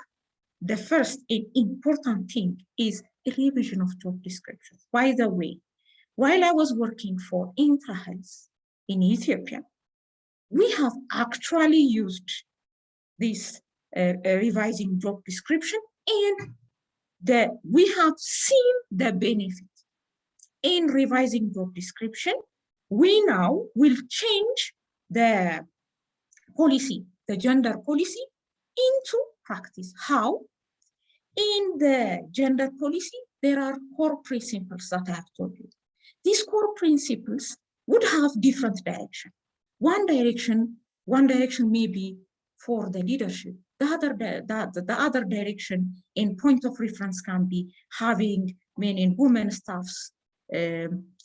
The first and important thing is a revision of job descriptions. By the way, while I was working for IntraHealth in Ethiopia, we have actually used this revising job description, and we have seen the benefit. In revising job description, we now will change the policy, the gender policy, into practice. How? In the gender policy, there are core principles that I have told you. These core principles would have different direction. One direction may be for the leadership. The other direction and point of reference can be having men and women staffs,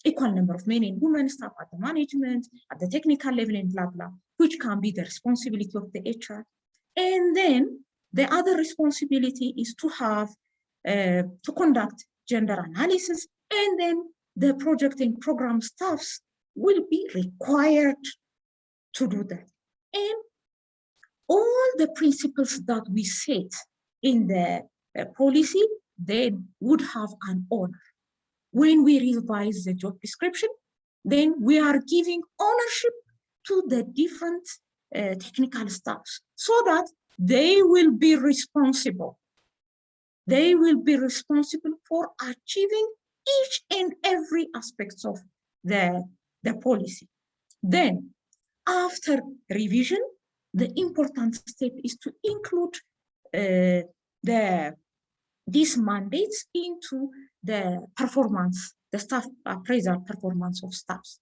equal number of men and women staff at the management, at the technical level, and blah, blah, which can be the responsibility of the HR. And then the other responsibility is to have, to conduct gender analysis, and then the project and program staffs will be required to do that. And all the principles that we set in the policy then would have an honor. When we revise the job description, then we are giving ownership to the different technical staffs so that they will be responsible. They will be responsible for achieving each and every aspect of the policy. Then, after revision, the important step is to include these mandates into the performance, the staff appraisal performance of staffs.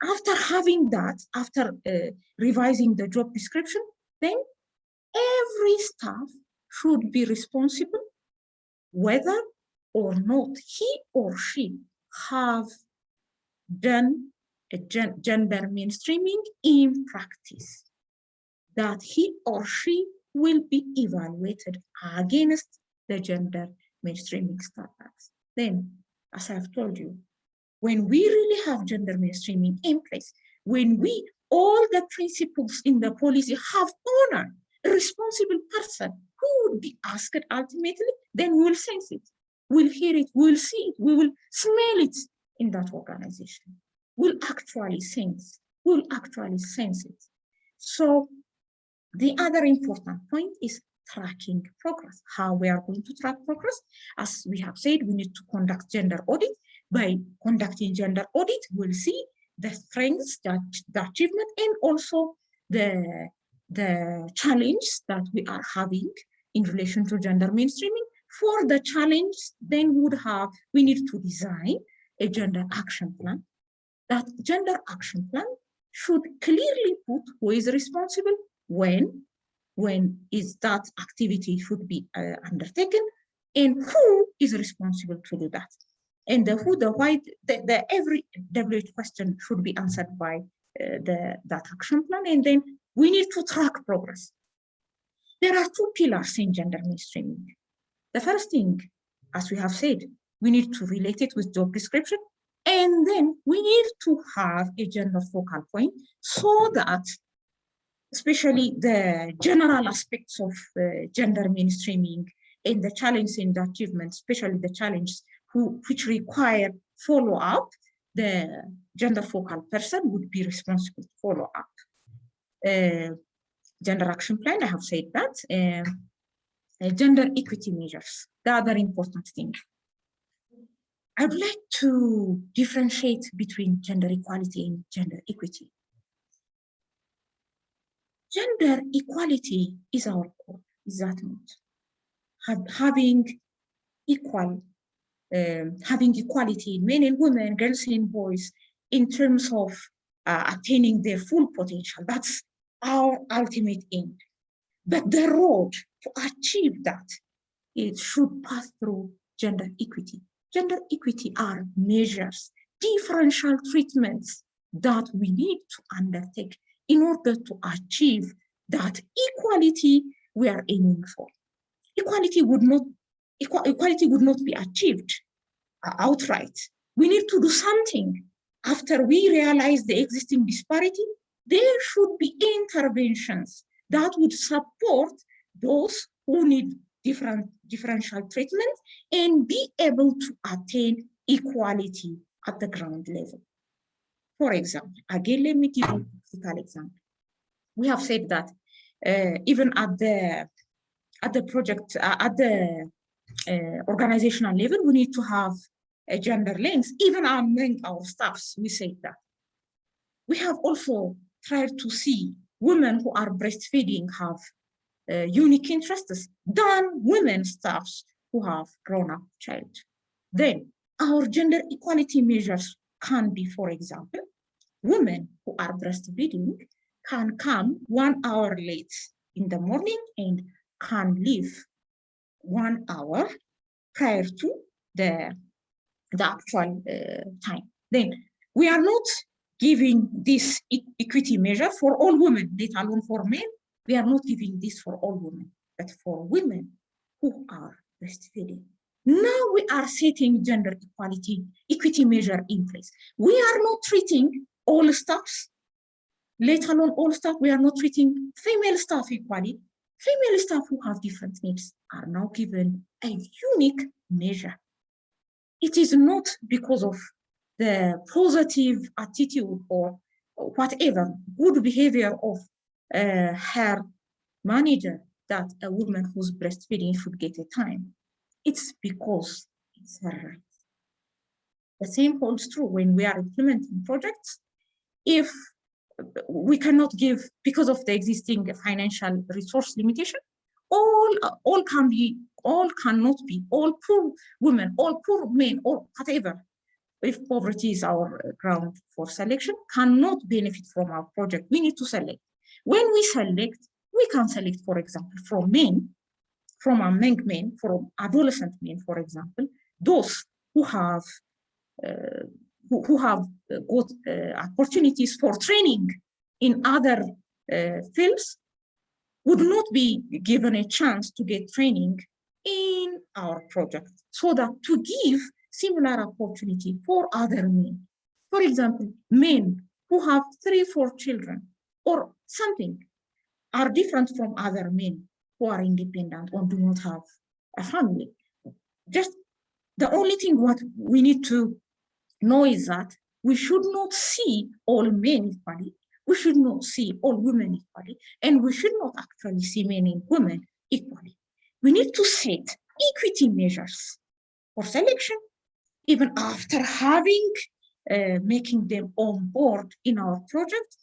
After having that, after revising the job description, then every staff should be responsible whether or not he or she have done a gender mainstreaming in practice, that he or she will be evaluated against the gender mainstreaming standards. Then, as I've told you, when we really have gender mainstreaming in place, when all the principles in the policy have honor, a responsible person who would be asked ultimately, then we'll sense it, we'll hear it, we'll see it, we will smell it in that organization. We'll actually sense it. So the other important point is tracking progress. How we are going to track progress? As we have said, we need to conduct gender audit. By conducting gender audit, we'll see the strengths, the achievement, and also the challenge that we are having in relation to gender mainstreaming. For the challenge, then we need to design a gender action plan. That gender action plan should clearly put who is responsible, when is that activity should be undertaken, and who is responsible to do that. And the who, the why, every WHO question should be answered by that action plan, and then we need to track progress. There are two pillars in gender mainstreaming. The first thing, as we have said, we need to relate it with job description, and then we need to have a gender focal point so that especially the general aspects of gender mainstreaming and the challenges and the achievements, especially the challenges which require follow-up, the gender focal person would be responsible to follow up. Gender action plan, I have said that. Gender equity measures, the other important thing. I would like to differentiate between gender equality and gender equity. Gender equality is our core, is that not? Having equality, men and women, girls and boys, in terms of attaining their full potential. That's our ultimate aim. But the road to achieve that, it should pass through gender equity. Gender equity are measures, differential treatments that we need to undertake in order to achieve that equality we are aiming for. Equality would not be achieved outright. We need to do something. After we realize the existing disparity, there should be interventions that would support those who need differential treatment and be able to attain equality at the ground level. For example, again, let me give you a practical example. We have said that even at the project, at the organizational level, we need to have a gender lens. Even among our staffs, we say that. We have also tried to see women who are breastfeeding have unique interests than women staffs who have grown-up child. Then our gender equality measures can be, for example, women who are breastfeeding can come 1 hour late in the morning and can leave 1 hour prior to the actual time. Then we are not giving this equity measure for all women, let alone for men. We are not giving this for all women, but for women who are breastfeeding. Now we are setting gender equity measure in place. We are not treating all staffs, let alone all staff. We are not treating female staff equally. Female staff who have different needs are now given a unique measure. It is not because of the positive attitude or whatever good behavior of her manager that a woman who's breastfeeding should get a time. It's because it's her right. The same holds true when we are implementing projects. If we cannot give, because of the existing financial resource limitation, all cannot be, all poor women, all poor men, or whatever, if poverty is our ground for selection, cannot benefit from our project. We need to select. When we select, we can select, for example, from men, from among men, from adolescent men, for example, those who have got opportunities for training in other fields would not be given a chance to get training in our project, so that to give similar opportunity for other men. For example, men who have 3-4 children or something are different from other men who are independent or do not have a family. Just the only thing what we need to know is that we should not see all men equally, we should not see all women equally, and we should not actually see men and women equally. We need to set equity measures for selection, even after having making them on board in our project,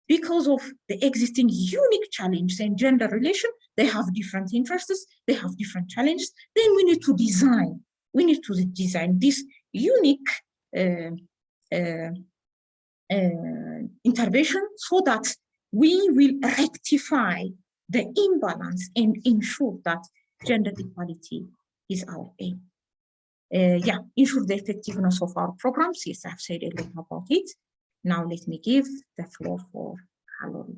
because of the existing unique challenges and gender relation. They have different interests, they have different challenges. Then we need to design this unique intervention so that we will rectify the imbalance and ensure that gender equality is our aim. Ensure the effectiveness of our programs. Yes, I've said a lot about it. Now let me give the floor for Hallori.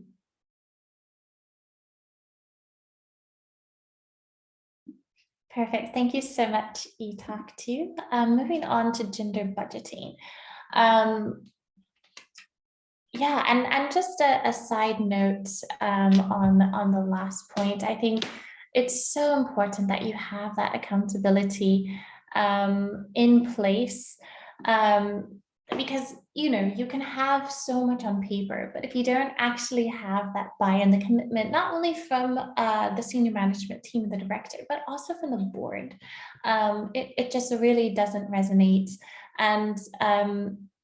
Perfect. Thank you so much, Itaktu. Moving on to gender budgeting. And just a side note on the last point, I think it's so important that you have that accountability in place because, you know, you can have so much on paper, but if you don't actually have that buy-in, the commitment, not only from the senior management team, the director, but also from the board, it just really doesn't resonate. And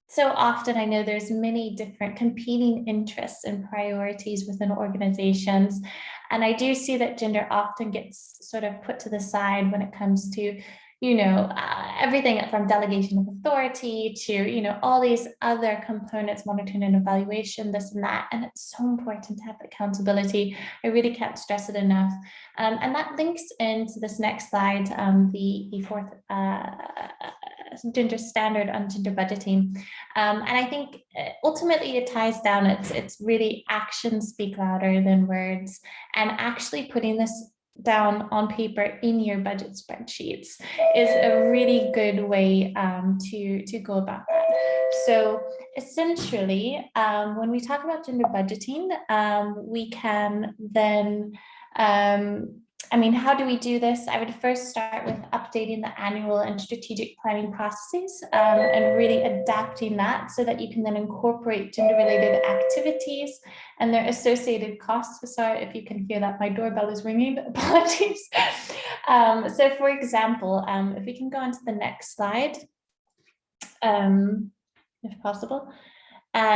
so often I know there's many different competing interests and priorities within organizations. And I do see that gender often gets sort of put to the side when it comes to, you know, everything from delegation of authority to, you know, all these other components, monitoring and evaluation, this and that. And it's so important to have accountability. I really can't stress it enough. And that links into this next slide, the fourth gender standard on gender budgeting. And I think ultimately it ties down, it's really actions speak louder than words, and actually putting this down on paper in your budget spreadsheets is a really good way to go about that. So essentially, when we talk about gender budgeting, we can then, I mean, how do we do this? I would first start with updating the annual and strategic planning processes and really adapting that so that you can then incorporate gender-related activities and their associated costs. Sorry if you can hear that, my doorbell is ringing, apologies. So for example, if we can go on to the next slide, if possible.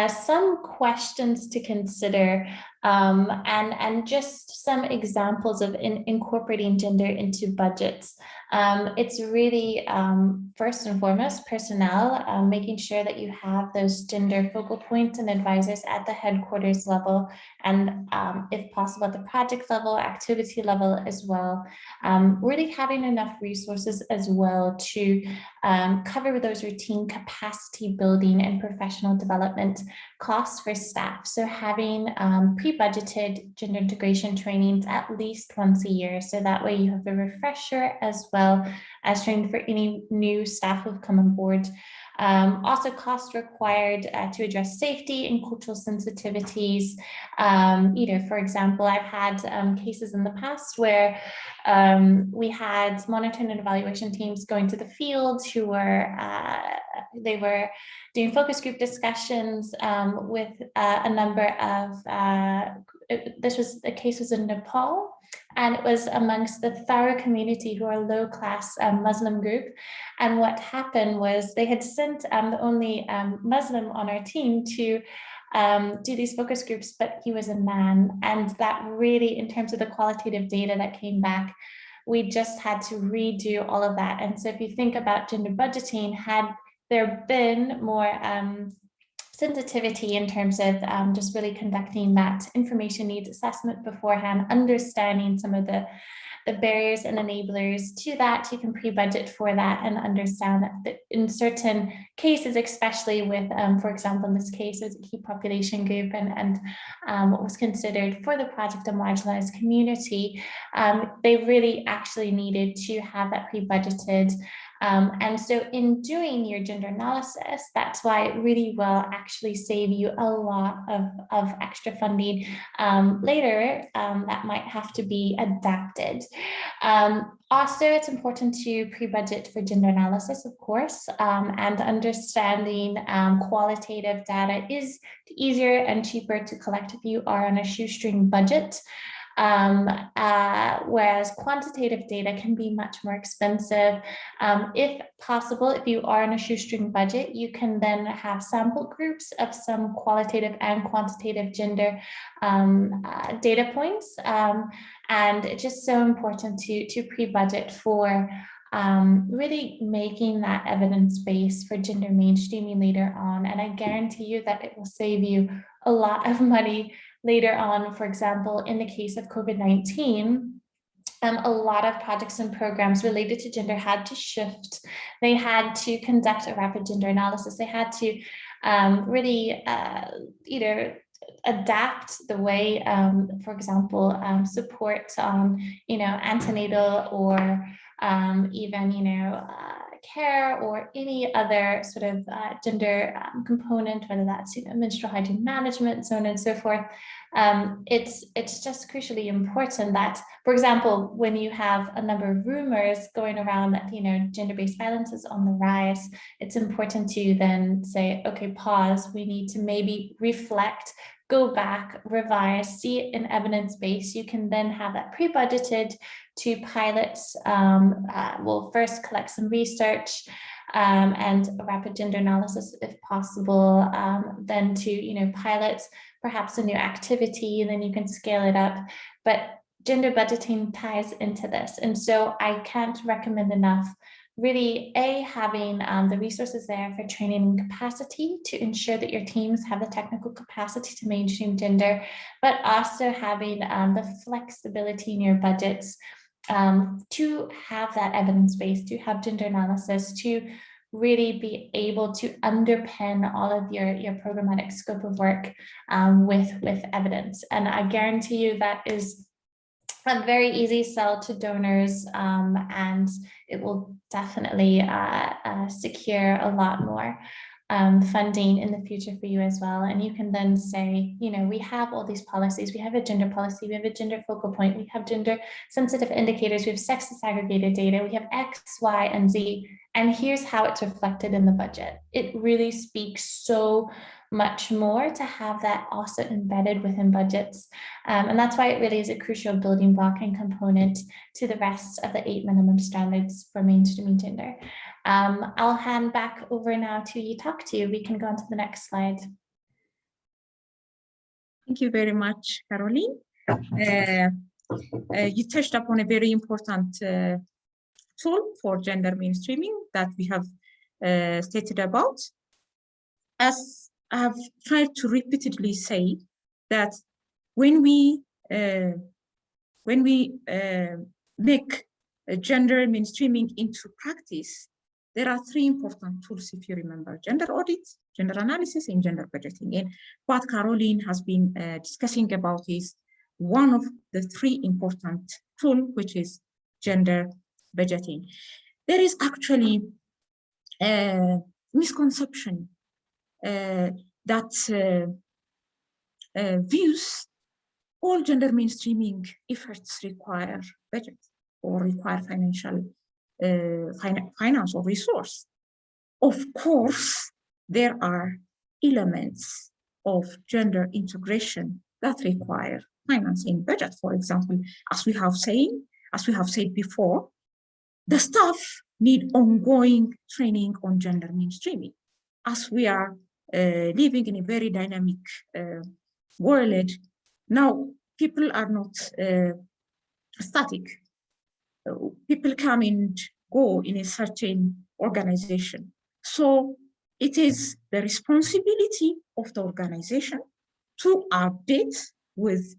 Some questions to consider and just some examples of incorporating gender into budgets. It's really first and foremost personnel, making sure that you have those gender focal points and advisors at the headquarters level, and if possible at the project level, activity level as well. Really having enough resources as well to cover those routine capacity building and professional development costs for staff. So having pre-budgeted gender integration trainings at least once a year. So that way you have a refresher as well as training for any new staff who've come on board. Also costs required to address safety and cultural sensitivities. You know, for example, I've had cases in the past where we had monitoring and evaluation teams going to the field who were, they were doing focus group discussions with a number of, the case was in Nepal, and it was amongst the Tharo community, who are a low-class Muslim group. And what happened was they had sent the only Muslim on our team to do these focus groups, but he was a man. And that really, in terms of the qualitative data that came back, we just had to redo all of that. And so if you think about gender budgeting, had there been more sensitivity in terms of just really conducting that information needs assessment beforehand, understanding some of the barriers and enablers to that, you can pre-budget for that and understand that in certain cases, especially with, for example, in this case, it's a key population group and what was considered for the project a marginalized community, they really actually needed to have that pre-budgeted. And so in doing your gender analysis, that's why it really will actually save you a lot of extra funding later that might have to be adapted. Also, it's important to pre-budget for gender analysis, of course, and understanding qualitative data is easier and cheaper to collect if you are on a shoestring budget. Whereas quantitative data can be much more expensive. If possible, if you are on a shoestring budget, you can then have sample groups of some qualitative and quantitative gender data points. And it's just so important to pre-budget for really making that evidence base for gender mainstreaming later on. And I guarantee you that it will save you a lot of money later on. For example, in the case of COVID-19, a lot of projects and programs related to gender had to shift. They had to conduct a rapid gender analysis. They had to really either adapt the way, for example, support on, antenatal or even, care or any other sort of gender component, whether that's menstrual hygiene management, so on and so forth. It's just crucially important that, for example, when you have a number of rumors going around that, you know, gender-based violence is on the rise, it's important to then say, okay, pause, we need to maybe reflect, go back, revise, see it in evidence base. You can then have that pre-budgeted to pilots. We'll first collect some research and a rapid gender analysis if possible, then to, you know, pilots, perhaps a new activity, and then you can scale it up. But gender budgeting ties into this. And so I can't recommend enough really, having the resources there for training and capacity to ensure that your teams have the technical capacity to mainstream gender, but also having the flexibility in your budgets to have that evidence base, to have gender analysis, to really be able to underpin all of your programmatic scope of work with evidence. And I guarantee you that is a very easy sell to donors, and it will definitely secure a lot more funding in the future for you as well. And you can then say, you know, we have all these policies, we have a gender policy, we have a gender focal point, we have gender sensitive indicators, we have sex disaggregated data, we have X, Y, and Z, and here's how it's reflected in the budget. It really speaks so much more to have that also embedded within budgets. And that's why it really is a crucial building block and component to the rest of the 8 minimum standards for mainstreaming gender. I'll hand back over now to Yitaktu. We can go on to the next slide. Thank you very much, Caroline. You touched upon a very important tool for gender mainstreaming that we have stated about. As I have tried to repeatedly say, that when we make gender mainstreaming into practice, there are 3 important tools, if you remember: gender audit, gender analysis, and gender budgeting. And what Caroline has been discussing about is one of the 3 important tools, which is gender budgeting. There is actually a misconception that views all gender mainstreaming efforts require budget or require financial finance or resource. Of course, there are elements of gender integration that require financing budget. For example, as we have said before, the staff need ongoing training on gender mainstreaming. As we are living in a very dynamic world, now people are not static. People come and go in a certain organization. So it is the responsibility of the organization to update with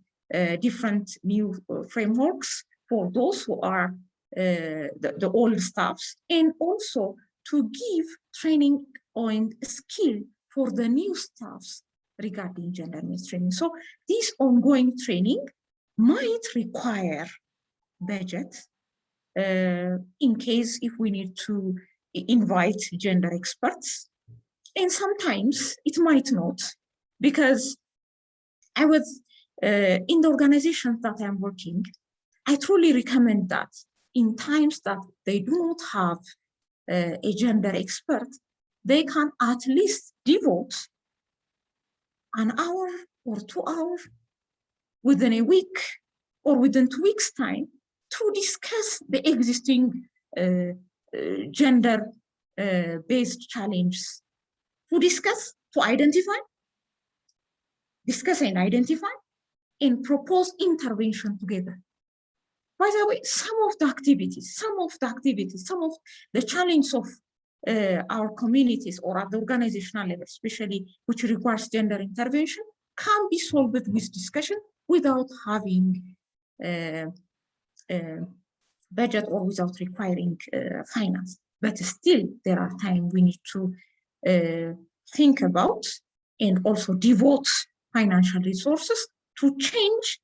different new frameworks for those who are the old staffs, and also to give training on skill for the new staffs regarding gender mainstreaming. So this ongoing training might require budget in case if we need to invite gender experts, and sometimes it might not, because I was in the organizations that I'm working, I truly recommend that in times that they do not have a gender expert, they can at least devote an hour or 2 hours within a week or within 2 weeks' time to discuss the existing gender-based challenges, to discuss, to identify, discuss and identify, and propose intervention together. By the way, some of the activities, some of the challenges of our communities or at the organizational level, especially which requires gender intervention, can be solved with discussion without having budget or without requiring finance. But still, there are times we need to think about and also devote financial resources to change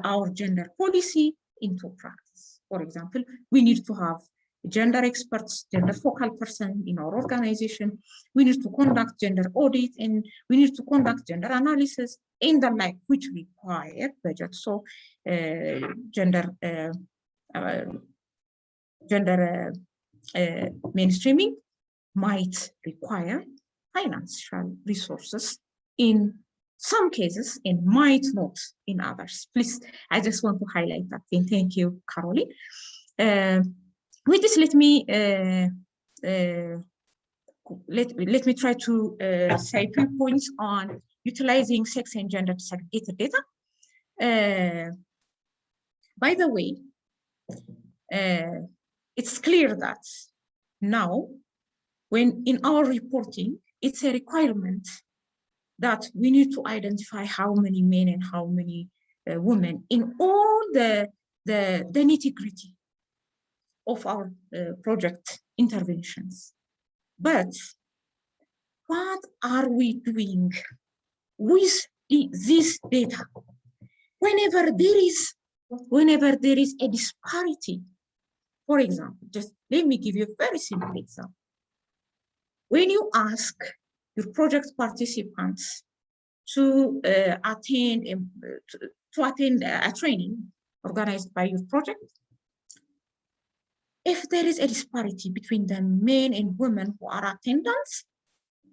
our gender policy into practice. For example, we need to have gender experts, gender focal person in our organization. We need to conduct gender audit, and we need to conduct gender analysis and the like, which require budget. So gender mainstreaming might require financial resources in some cases and might not in others. Please, I just want to highlight that thing. Thank you, Caroline. With this, let me try to say a few points on utilizing sex and gender disaggregated data. By the way, it's clear that now, when in our reporting, it's a requirement that we need to identify how many men and how many women in all the nitty-gritty of our project interventions. But what are we doing with this data? Whenever there is a disparity, for example, just let me give you a very simple example. When you ask your project participants to attend a training organized by your project, if there is a disparity between the men and women who are attendants,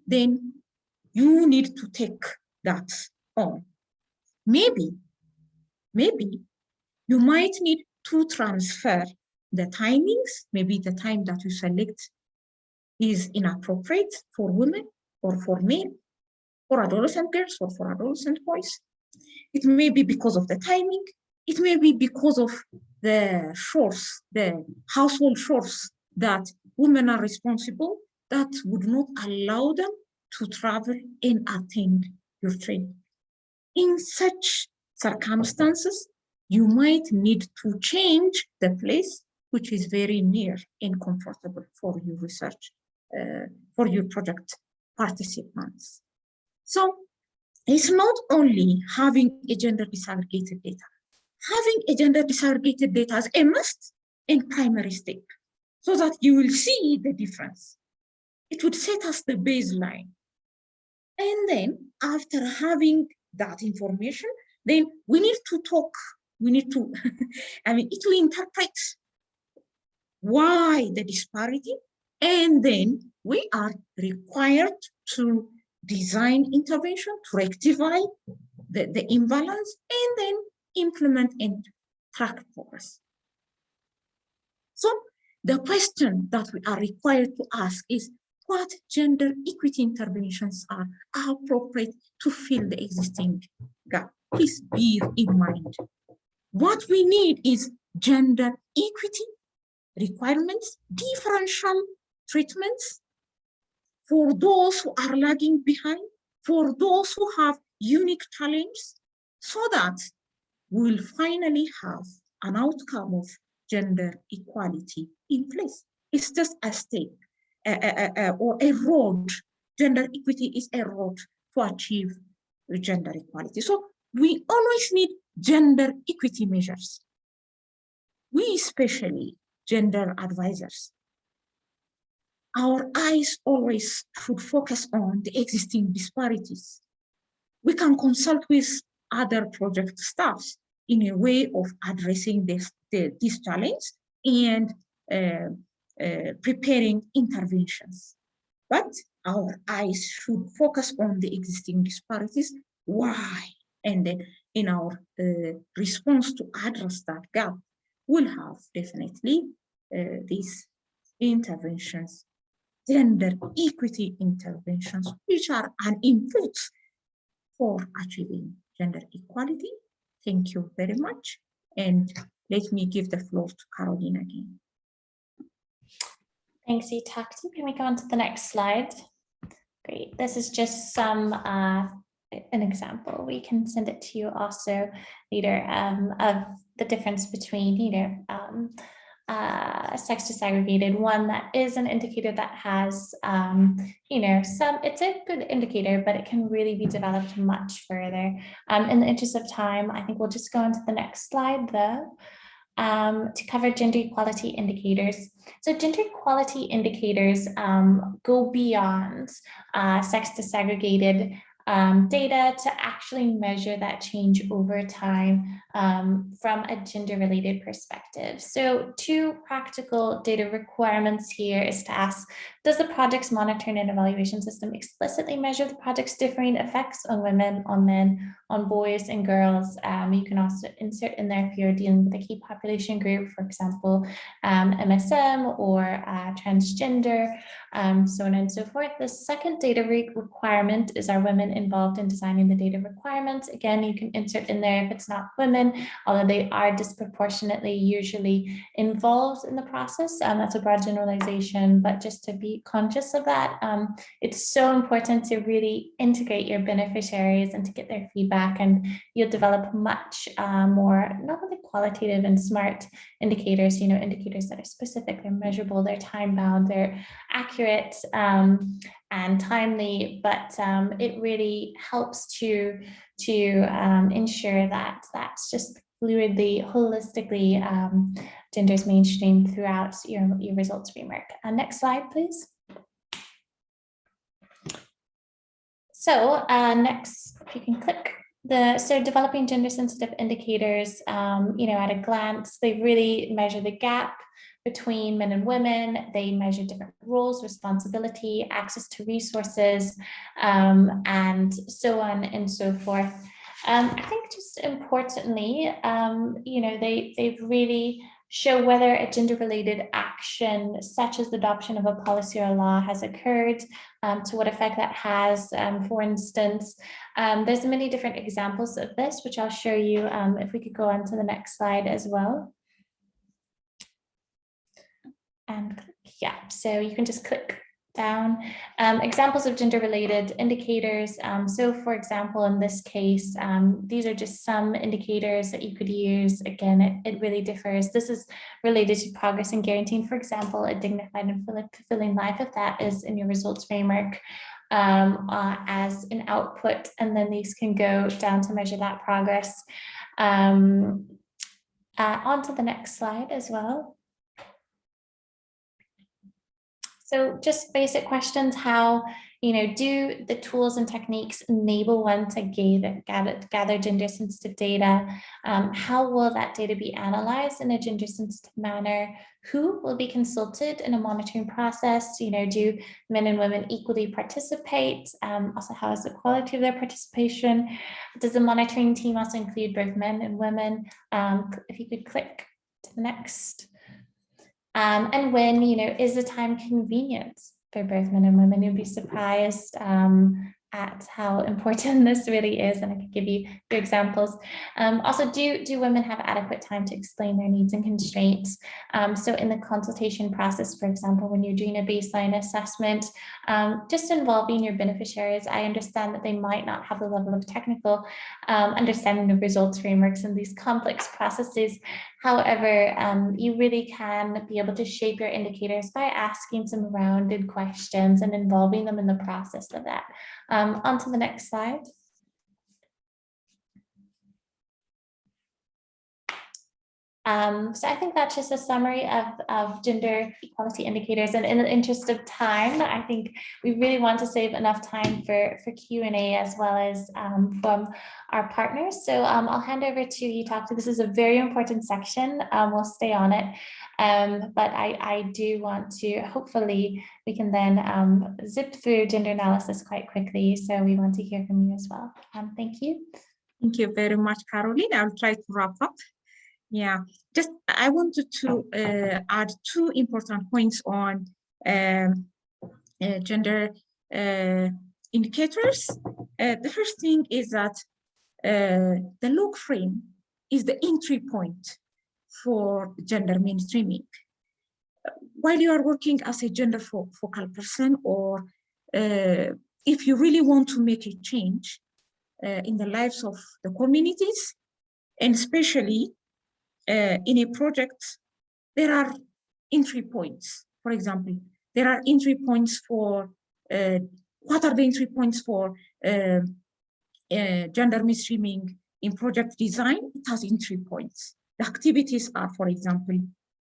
then you need to take that on. Maybe you might need to transfer the timings. Maybe the time that you select is inappropriate for women or for men, for adolescent girls or for adolescent boys. It may be because of the timing. It may be because of the chores, the household chores that women are responsible that would not allow them to travel and attend your training. In such circumstances, you might need to change the place which is very near and comfortable for your research, for your project participants. So it's not only having a gender disaggregated data. Having a gender disaggregated data is a must and primary step so that you will see the difference. It would set us the baseline. And then after having that information, then we need to talk, we need to, it will interpret why the disparity, and then we are required to design intervention to rectify the imbalance and then implement and track progress. So the question that we are required to ask is, what gender equity interventions are appropriate to fill the existing gap? Please bear in mind. What we need is gender equity requirements, differential treatments for those who are lagging behind, for those who have unique challenges, so that we'll finally have an outcome of gender equality in place. It's just a step or a road. Gender equity is a road to achieve gender equality. So we always need gender equity measures. We especially gender advisors, our eyes always should focus on the existing disparities. We can consult with other project staffs in a way of addressing this challenge and preparing interventions. But our eyes should focus on the existing disparities. Why? And then in our response to address that gap, we'll have definitely these interventions, gender equity interventions, which are an input for achieving gender equality. Thank you very much. And let me give the floor to Caroline again. Thanks, Itakti. Can we go on to the next slide? Great. This is just some an example. We can send it to you also later of the difference between sex disaggregated. One that is an indicator that has it's a good indicator, but it can really be developed much further. In the interest of time, I think we'll just go on to the next slide though. to cover gender equality indicators. So gender equality indicators go beyond sex disaggregated data to actually measure that change over time from a gender-related perspective. So 2 practical data requirements here is to ask, does the project's monitoring and evaluation system explicitly measure the project's differing effects on women, on men, on boys and girls? You can also insert in there if you're dealing with a key population group, for example, MSM or transgender, so on and so forth. The second data requirement is, are women involved in designing the data requirements? Again, you can insert in there if it's not women, although they are disproportionately usually involved in the process. That's a broad generalization, but just to be conscious of that, it's so important to really integrate your beneficiaries and to get their feedback, and you'll develop much more, not only qualitative and smart indicators, you know, indicators that are specific, they're measurable, they're time bound, they're accurate and timely, but it really helps to ensure that that's just fluidly, holistically genders mainstream throughout your results framework. Next slide, please. So next, if you can click. So developing gender sensitive indicators, you know, at a glance, they really measure the gap between men and women. They measure different roles, responsibility, access to resources, and so on and so forth. I think just importantly, you know, they really show whether a gender-related action, such as the adoption of a policy or a law, has occurred, to what effect that has. For instance, there's many different examples of this, which I'll show you if we could go on to the next slide as well. And yeah, so you can just click down. Examples of gender-related indicators. So for example, in this case, these are just some indicators that you could use. Again, it really differs. This is related to progress in guaranteeing, for example, a dignified and fulfilling life, if that is in your results framework as an output. And then these can go down to measure that progress. On to the next slide as well. So just basic questions, how, you know, do the tools and techniques enable one to gather gender sensitive data? How will that data be analyzed in a gender sensitive manner? Who will be consulted in a monitoring process? You know, do men and women equally participate? Also, how is the quality of their participation? Does the monitoring team also include both men and women? If you could click to the next. And when, you know, is the time convenient for both men and women? You'd be surprised at how important this really is, and I could give you a few examples. Also, do women have adequate time to explain their needs and constraints? So in the consultation process, for example, when you're doing a baseline assessment, just involving your beneficiaries, I understand that they might not have the level of technical understanding of results frameworks and these complex processes. However, you really can be able to shape your indicators by asking some rounded questions and involving them in the process of that. On to the next slide. So I think that's just a summary of gender equality indicators, and in the interest of time, I think we really want to save enough time for Q&A as well as from our partners. So I'll hand over to you, Tata. This is a very important section. We'll stay on it, but I do want to, hopefully we can then zip through gender analysis quite quickly. So we want to hear from you as well. Thank you. Thank you very much, Caroline. I'll try to wrap up. Yeah, just I wanted to add 2 important points on gender indicators. The first thing is that the log frame is the entry point for gender mainstreaming. While you are working as a gender focal person, or if you really want to make a change in the lives of the communities, and especially in a project, there are entry points. For example, there are entry points for, what are the entry points for gender mainstreaming in project design? It has entry points. The activities are, for example,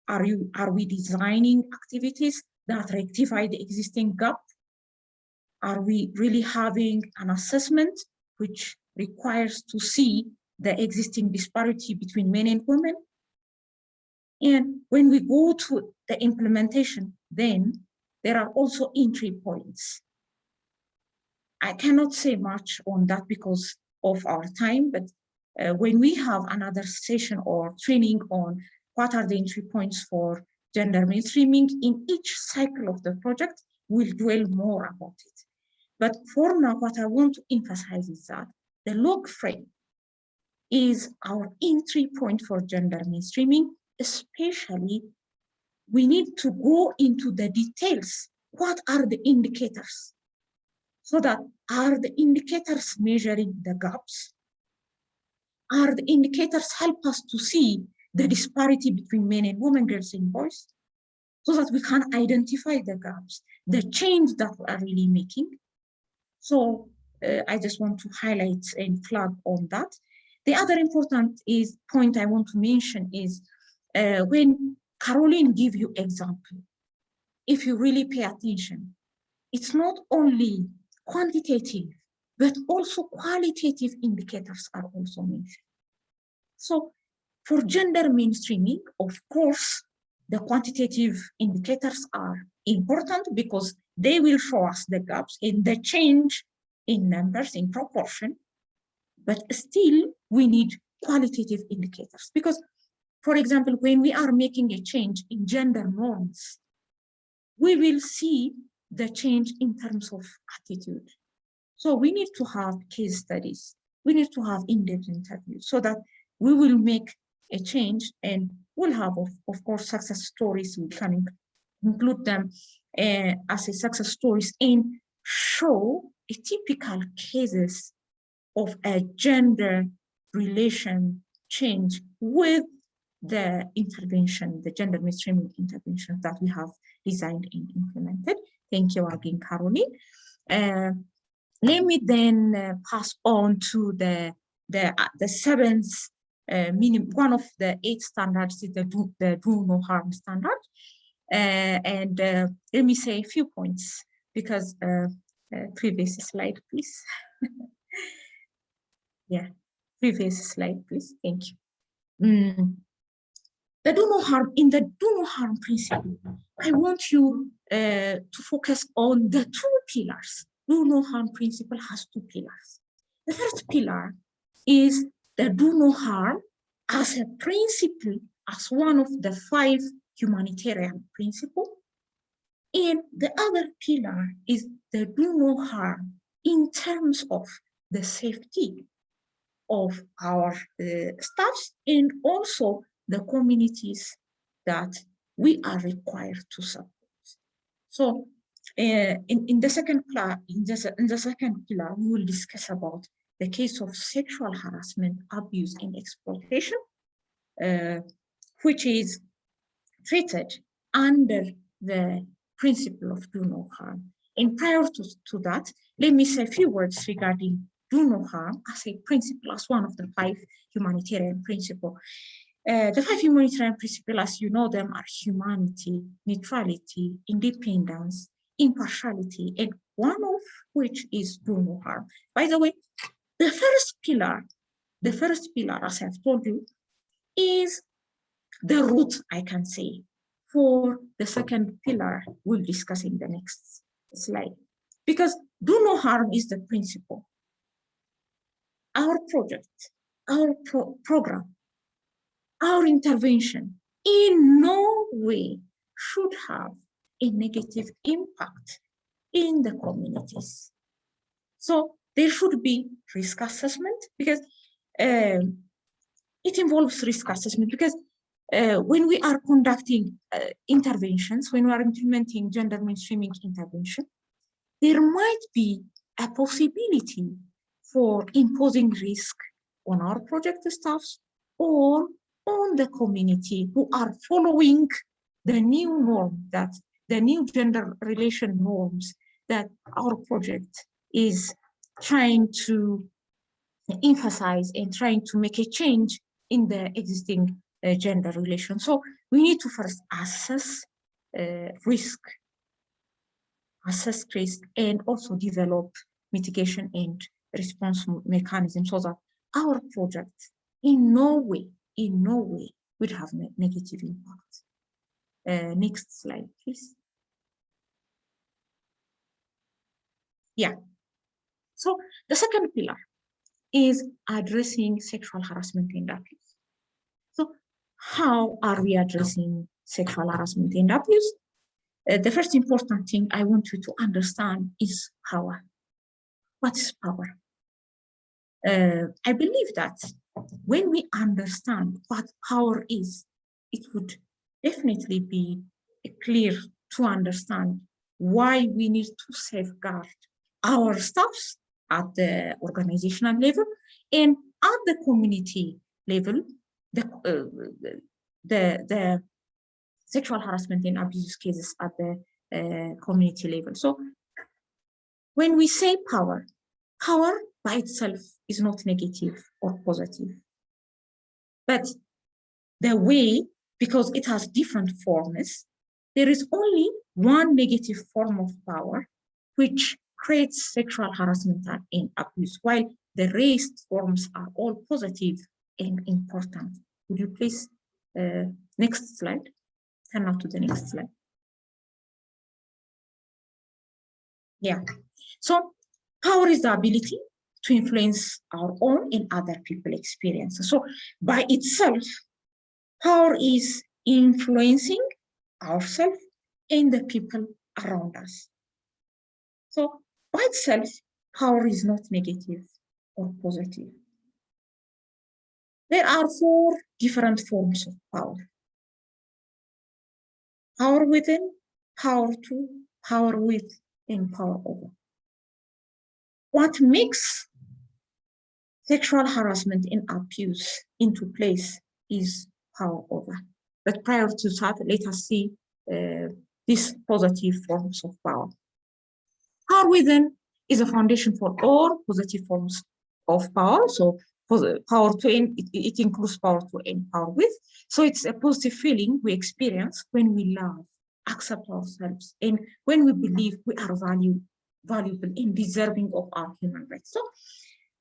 are we designing activities that rectify the existing gap? Are we really having an assessment which requires to see the existing disparity between men and women? And when we go to the implementation, then there are also entry points. I cannot say much on that because of our time, but when we have another session or training on what are the entry points for gender mainstreaming in each cycle of the project, we'll dwell more about it. But for now, what I want to emphasize is that the log frame is our entry point for gender mainstreaming, especially we need to go into the details. What are the indicators? So that are the indicators measuring the gaps? Are the indicators help us to see the disparity between men and women, girls and boys? So that we can identify the gaps, the change that we are really making. So I just want to highlight and flag on that. The other important point I want to mention is when Caroline give you example, if you really pay attention, it's not only quantitative, but also qualitative indicators are also mentioned. So for gender mainstreaming, of course, the quantitative indicators are important because they will show us the gaps in the change in numbers, in proportion, but still we need qualitative indicators because, for example, when we are making a change in gender norms, we will see the change in terms of attitude. So we need to have case studies. We need to have in-depth interviews so that we will make a change and we'll have, of course, success stories. We can include them as a success stories and show a typical cases of a gender relation change with the intervention, the gender mainstreaming intervention that we have designed and implemented. Thank you again, Caroline. Let me then pass on to the seventh one of the 8 standards is the do no harm standard. And let me say a few points because previous slide, please. Yeah, previous slide, please. Thank you. The do no harm, in the do no harm principle, I want you to focus on the 2 pillars. Do no harm principle has 2 pillars. The first pillar is the do no harm as a principle, as one of the 5 humanitarian principles. And the other pillar is the do no harm in terms of the safety of our staffs and also the communities that we are required to support. So in the second pillar, we will discuss about the case of sexual harassment, abuse, and exploitation, which is treated under the principle of do no harm. And prior to that, let me say a few words regarding do no harm as a principle, as one of the 5 humanitarian principles. The 5 humanitarian principles, as you know them, are humanity, neutrality, independence, impartiality, and one of which is do no harm. By the way, the first pillar, as I've told you, is the root, I can say, for the second pillar we'll discuss in the next slide. Because do no harm is the principle. Our project, our program, our intervention in no way should have a negative impact in the communities. So there should be risk assessment because it involves risk assessment because when we are conducting interventions, when we are implementing gender mainstreaming intervention, there might be a possibility for imposing risk on our project staffs or on the community who are following the new norm, that the new gender relation norms that our project is trying to emphasize and trying to make a change in the existing gender relations. So we need to first assess risk, and also develop mitigation and response mechanisms so that our project in no way would have negative impact. Next slide, please. Yeah. So the second pillar is addressing sexual harassment and abuse. So how are we addressing sexual harassment and abuse? The first important thing I want you to understand is power. What is power? I believe that when we understand what power is, it would definitely be clear to understand why we need to safeguard our staffs at the organizational level and at the community level, the sexual harassment and abuse cases at the community level. So when we say power by itself is not negative or positive, but the way, because it has different forms, there is only one negative form of power which creates sexual harassment and abuse, while the rest forms are all positive and important. Would you please, next slide, turn out to the next slide. Yeah, so power is the ability to influence our own and other people's experiences. So by itself, power is influencing ourselves and the people around us. So by itself, power is not negative or positive. There are 4 different forms of power. Power within, power to, power with, and power over. What makes sexual harassment and abuse into place is power over. But prior to that, let us see these positive forms of power. Power within is a foundation for all positive forms of power. So power to end, it includes power to end, power with. So it's a positive feeling we experience when we love, accept ourselves, and when we believe we are valuable and deserving of our human rights. So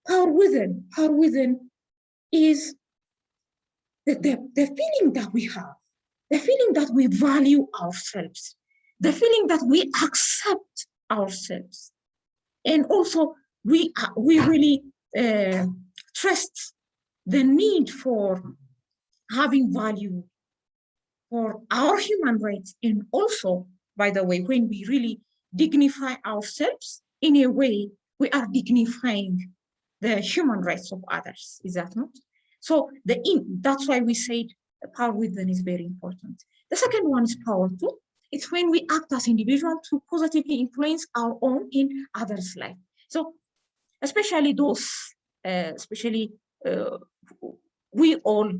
power within is the feeling that we have, the feeling that we value ourselves, the feeling that we accept ourselves. And also we really trust the need for having value for our human rights. And also, by the way, when we really dignify ourselves in a way, we are dignifying the human rights of others, is that not? So that's why we said power within is very important. The second one is power to. It's when we act as individuals to positively influence our own and others' life. So especially those, we all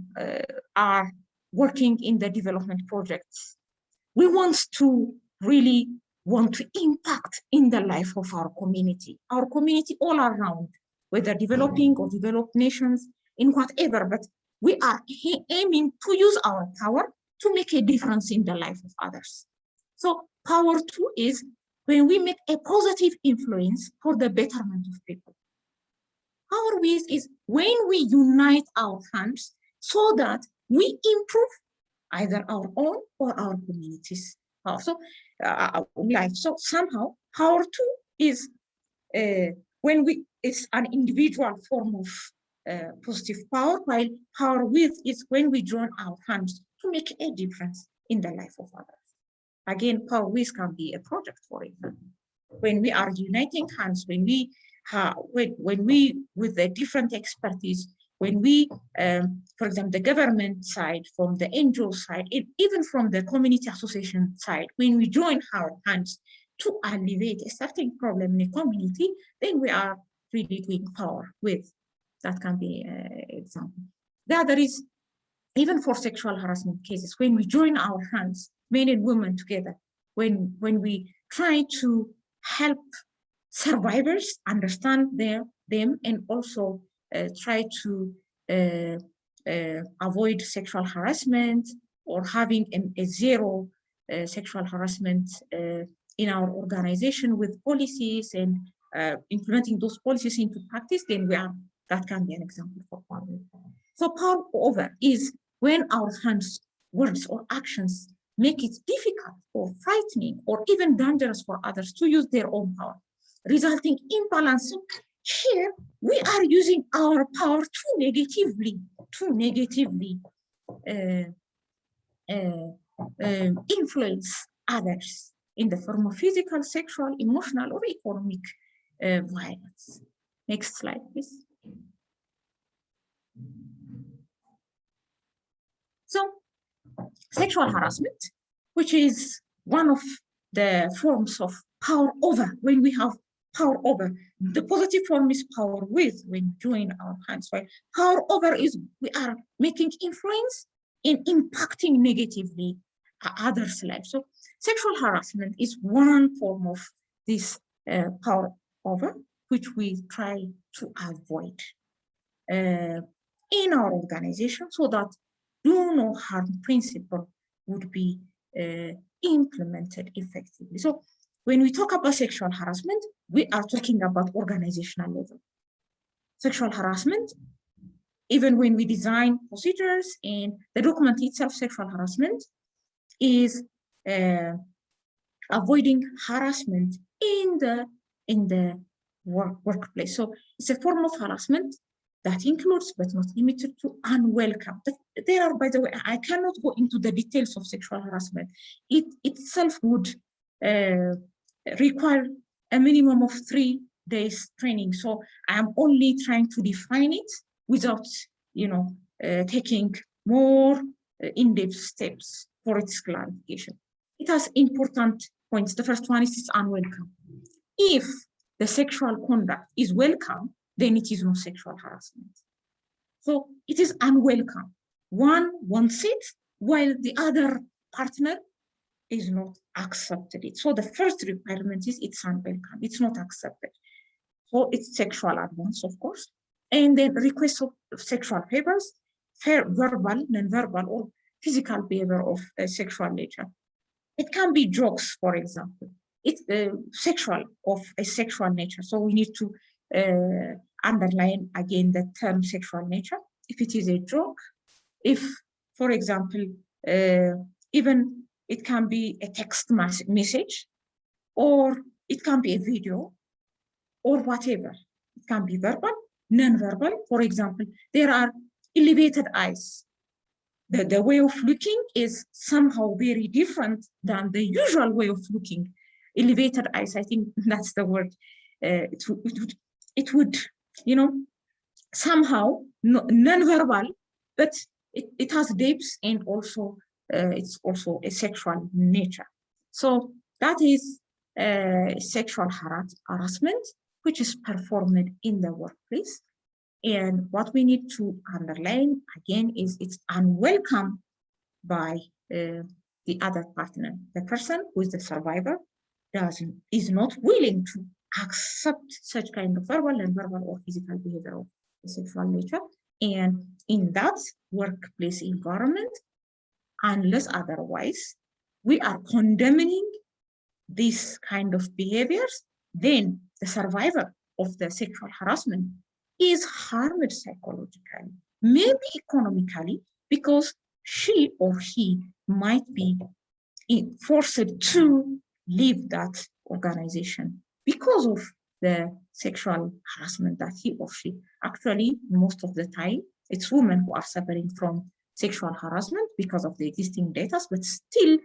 are working in the development projects. We want to really impact in the life of our community all around, whether developing or developed nations, in whatever, but we are aiming to use our power to make a difference in the life of others. So power to is when we make a positive influence for the betterment of people. Power with is when we unite our hands so that we improve either our own or our communities' life. So somehow power to is when it's an individual form of positive power, while power with is when we join our hands to make a difference in the life of others. Again, power with can be a project, for example. When we are uniting hands, when we with the different expertise, when we, for example, the government side, from the NGO side, even from the community association side, when we join our hands to alleviate a certain problem in a community, then we are really doing power with. That can be an example. The other is, even for sexual harassment cases, when we join our hands, men and women together, when we try to help survivors understand them and also try to avoid sexual harassment or having a zero sexual harassment in our organization with policies and implementing those policies into practice, then that can be an example for power over. So power over is when our hands, words, or actions make it difficult or frightening or even dangerous for others to use their own power, resulting in balancing. Here, we are using our power too negatively influence others in the form of physical, sexual, emotional, or economic violence. Next slide, please. So, sexual harassment, which is one of the forms of power over, when we have power over. The positive form is power with, when join our hands, right? Power over is we are making influence and impacting negatively others' lives. So sexual harassment is one form of this power over, which we try to avoid in our organization, so that do no harm principle would be implemented effectively. So when we talk about sexual harassment, we are talking about organizational level. Sexual harassment, even when we design procedures and the document itself, sexual harassment is avoiding harassment in the workplace. So it's a form of harassment that includes, but not limited to, unwelcome. There are, by the way, I cannot go into the details of sexual harassment. It itself would require a minimum of 3 days training. So I'm only trying to define it without, taking more in-depth steps for its clarification. It has important points. The first one is it's unwelcome. If the sexual conduct is welcome, then it is no sexual harassment. So it is unwelcome. One wants it, while the other partner is not accepted it. So the first requirement is it's unwelcome, it's not accepted. So it's sexual advance, of course. And then request of sexual favors, verbal, non-verbal, or physical behavior of a sexual nature. It can be jokes, for example. It's sexual of a sexual nature. So we need to underline again the term sexual nature. If it is a joke, if, for example, even it can be a text message, or it can be a video, or whatever. It can be verbal, non-verbal. For example, there are elevated eyes. The way of looking is somehow very different than the usual way of looking. Elevated eyes, I think that's the word. It would, somehow non-verbal, but it has depths, and also it's also a sexual nature. So that is sexual harassment, which is performed in the workplace. And what we need to underline again is it's unwelcome by the other partner. The person who is the survivor is not willing to accept such kind of verbal, non-verbal, or physical behavior of the sexual nature. And in that workplace environment, unless otherwise, we are condemning this kind of behaviors, then the survivor of the sexual harassment is harmed psychologically, maybe economically, because she or he might be forced to leave that organization because of the sexual harassment that he or she. Actually, most of the time, it's women who are suffering from sexual harassment because of the existing data, but still,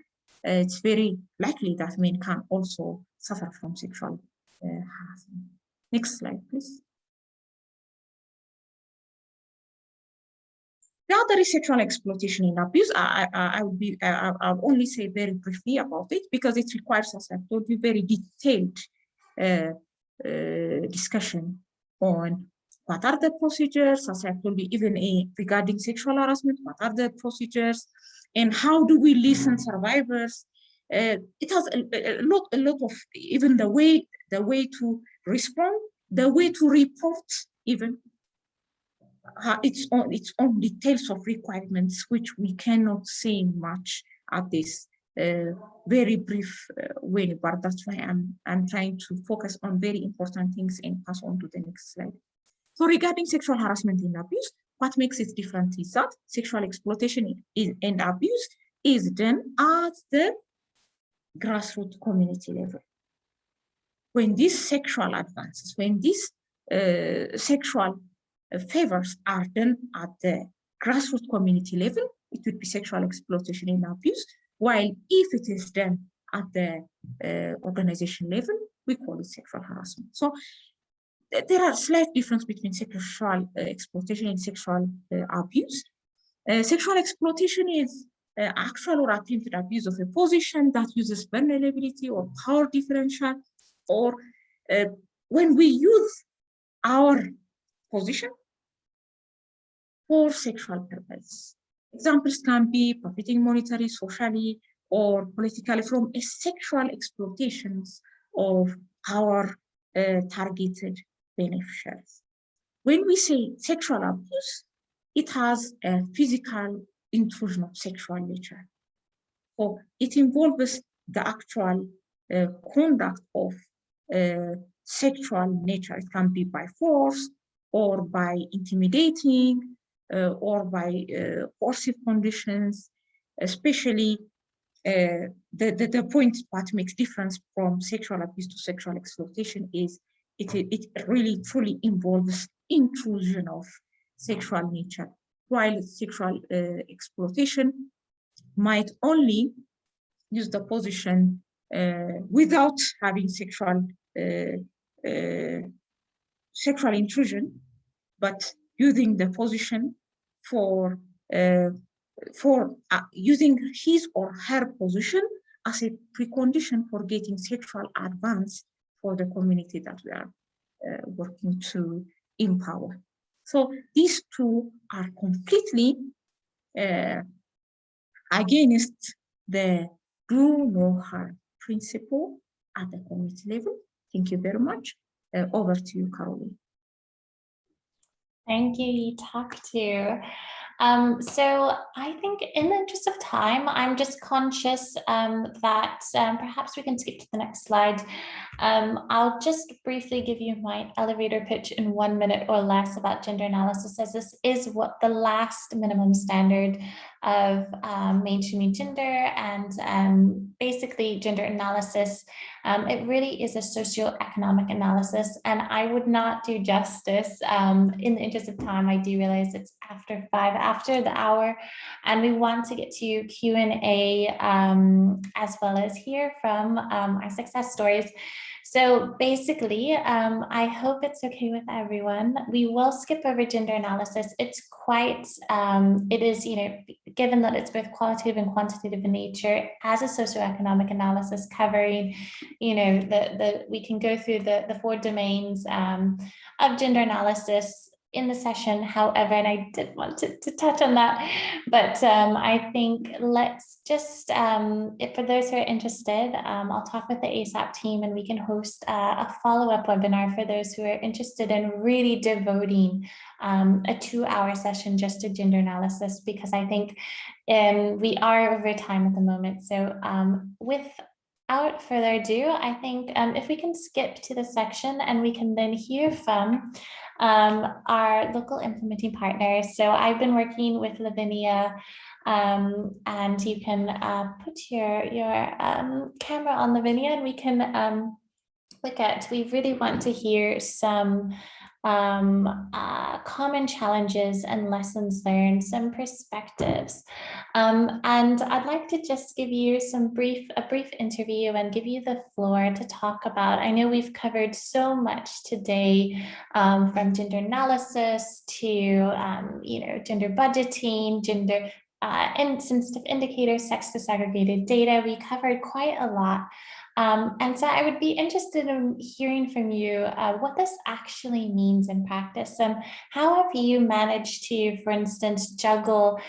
it's very likely that men can also suffer from sexual harassment. Next slide, please. The other is sexual exploitation and abuse. I'll only say very briefly about it because it requires, as I've told you, very detailed discussion on what are the procedures, as I've told you, even regarding sexual harassment, what are the procedures, and how do we listen survivors. It has a lot of, even the way to respond, the way to report even. its own details of requirements, which we cannot say much at this very brief way, but that's why I'm trying to focus on very important things and pass on to the next slide. So regarding sexual harassment and abuse, what makes it different is that sexual exploitation and abuse is done at the grassroots community level. When these sexual advances, when these sexual favors are done at the grassroots community level, it would be sexual exploitation and abuse, while if it is done at the organization level, we call it sexual harassment. So there are slight difference between sexual exploitation and sexual abuse. Sexual exploitation is actual or attempted abuse of a position that uses vulnerability or power differential, or when we use our position for sexual purposes. Examples can be profiting monetarily, socially, or politically from a sexual exploitations of our targeted beneficiaries. When we say sexual abuse, it has a physical intrusion of sexual nature. So it involves the actual conduct of sexual nature. It can be by force or by intimidating or by coercive conditions, especially the point what makes difference from sexual abuse to sexual exploitation is it really truly involves intrusion of sexual nature, while sexual exploitation might only use the position without having sexual intrusion, but using the position for using his or her position as a precondition for getting sexual advance for the community that we are working to empower. So these two are completely against the do no harm principle at the community level. Thank you very much. Over to you, Caroline. Thank you, Itaktu. So I think in the interest of time, I'm just conscious that perhaps we can skip to the next slide. I'll just briefly give you my elevator pitch in 1 minute or less about gender analysis, as this is what the last minimum standard of mainstreaming gender and basically gender analysis. It really is a socioeconomic analysis, and I would not do justice. In the interest of time, I do realize it's after the hour, and we want to get to Q&A as well as hear from our success stories. So basically, I hope it's okay with everyone. We will skip over gender analysis. It's quite, it is, given that it's both qualitative and quantitative in nature, as a socioeconomic analysis covering, we can go through the 4 domains of gender analysis in the session. However, and I did want to touch on that, but I think let's just, for those who are interested, I'll talk with the ASAP team and we can host a follow-up webinar for those who are interested in really devoting a 2-hour session just to gender analysis, because I think we are over time at the moment. So without further ado, I think if we can skip to the section and we can then hear from our local implementing partners. So I've been working with Lavinia, and you can put your camera on, Lavinia, and we can look at, we really want to hear some common challenges and lessons learned, some perspectives. And I'd like to just give you a brief interview and give you the floor to talk about. I know we've covered so much today, from gender analysis to gender budgeting, gender sensitive indicators, sex disaggregated data. We covered quite a lot. And so I would be interested in hearing from you what this actually means in practice, and how have you managed to, for instance, juggle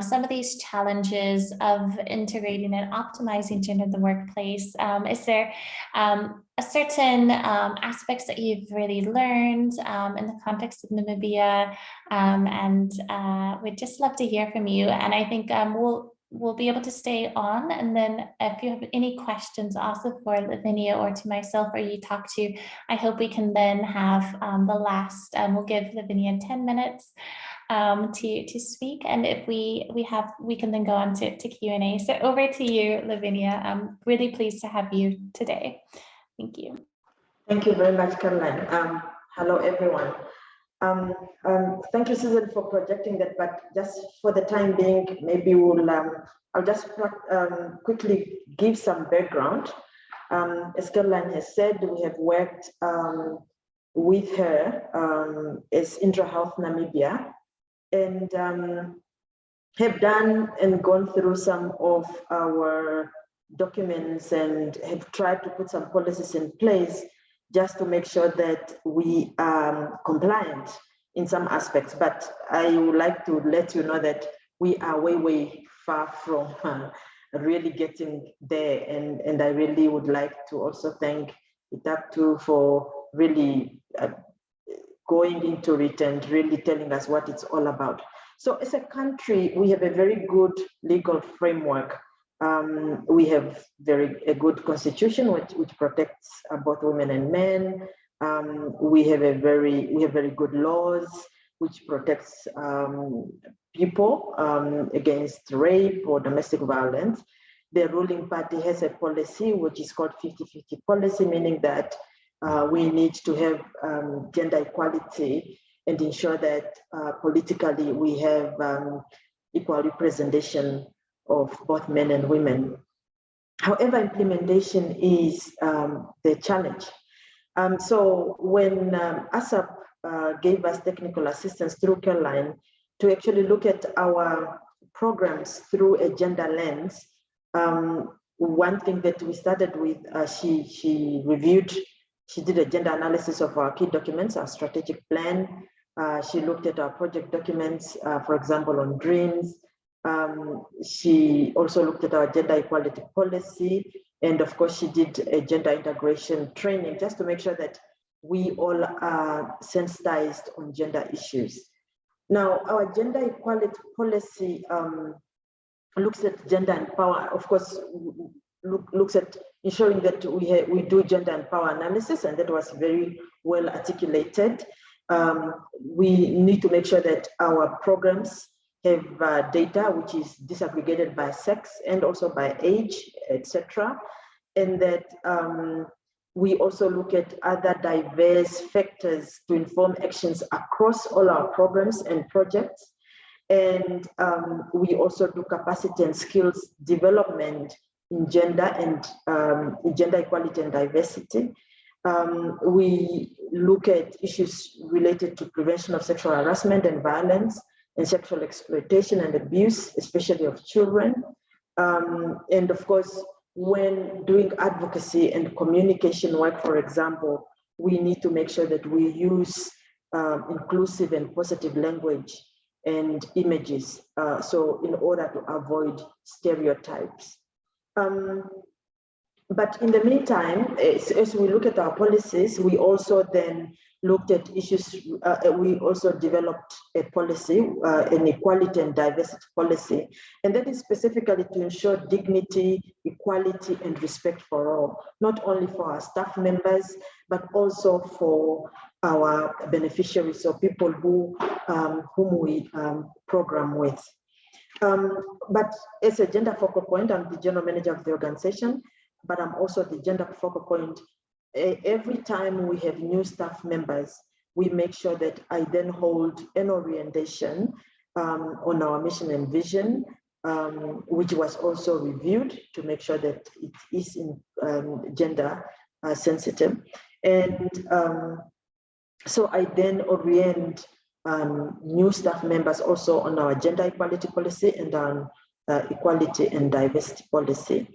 some of these challenges of integrating and optimizing gender in the workplace? Is there a certain aspects that you've really learned in the context of Namibia? And we'd just love to hear from you. And I think we'll be able to stay on. And then if you have any questions also for Lavinia or to myself or you talk to, I hope we can then have the last, we'll give Lavinia 10 minutes to speak. And if we can then go on to Q&A. So over to you, Lavinia. I'm really pleased to have you today. Thank you. Thank you very much, Caroline. Hello, everyone. Thank you, Susan, for projecting that, but just for the time being, maybe I'll just quickly give some background. As Caroline has said, we have worked with her as IntraHealth Namibia, and have done and gone through some of our documents and have tried to put some policies in place just to make sure that we are compliant in some aspects. But I would like to let you know that we are way far from really getting there. And I really would like to also thank ITAPTU for really going into it and really telling us what it's all about. So as a country, we have a very good legal framework. We have a good constitution which protects both women and men. We have very good laws which protects people against rape or domestic violence. The ruling party has a policy which is called 50-50 policy, meaning that we need to have gender equality and ensure that politically we have equal representation of both men and women. However, implementation is the challenge. So when ASAP gave us technical assistance through Caroline to actually look at our programs through a gender lens, one thing that we started with, she did a gender analysis of our key documents, our strategic plan. She looked at our project documents, for example, on dreams. She also looked at our gender equality policy, and of course she did a gender integration training just to make sure that we all are sensitized on gender issues. Now, our gender equality policy looks at gender and power, of course, looks at ensuring that we do gender and power analysis, and that was very well articulated. We need to make sure that our programs have data which is disaggregated by sex and also by age, etc. And that we also look at other diverse factors to inform actions across all our programs and projects. And we also do capacity and skills development in gender and in gender equality and diversity. We look at issues related to prevention of sexual harassment and violence and sexual exploitation and abuse, especially of children. And of course, when doing advocacy and communication work, for example, we need to make sure that we use inclusive and positive language and images, so in order to avoid stereotypes. But in the meantime, as we look at our policies, we also then looked at issues, we also developed a policy, an equality and diversity policy, and that is specifically to ensure dignity, equality, and respect for all, not only for our staff members, but also for our beneficiaries, or people whom we program with. But as a gender focal point, I'm the general manager of the organization, but I'm also the gender focal point. Every time we have new staff members, we make sure that I then hold an orientation on our mission and vision, which was also reviewed to make sure that it is in gender sensitive. And so I then orient new staff members also on our gender equality policy and on equality and diversity policy.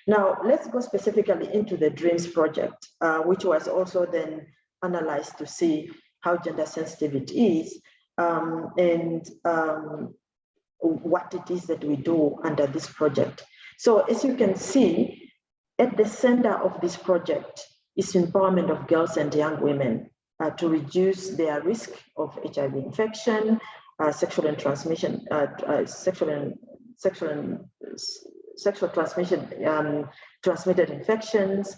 Now, let's go specifically into the DREAMS project, which was also then analyzed to see how gender sensitive it is, and what it is that we do under this project. So as you can see, at the center of this project is empowerment of girls and young women to reduce their risk of HIV infection, sexual transmission, transmitted infections,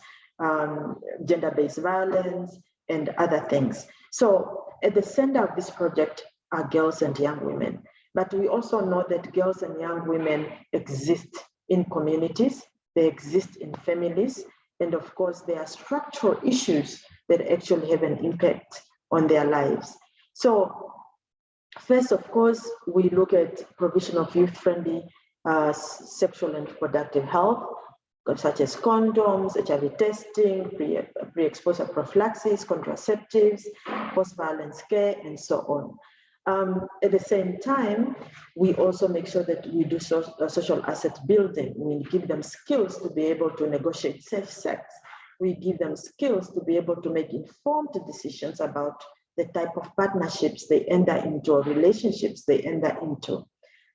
gender-based violence, and other things. So at the center of this project are girls and young women. But we also know that girls and young women exist in communities, they exist in families, and of course, there are structural issues that actually have an impact on their lives. So first, of course, we look at provision of youth-friendly sexual and reproductive health, such as condoms, HIV testing, pre-exposure prophylaxis, contraceptives, post-violence care, and so on. At the same time, we also make sure that we do social asset building. We give them skills to be able to negotiate safe sex. We give them skills to be able to make informed decisions about the type of partnerships they enter into or relationships they enter into.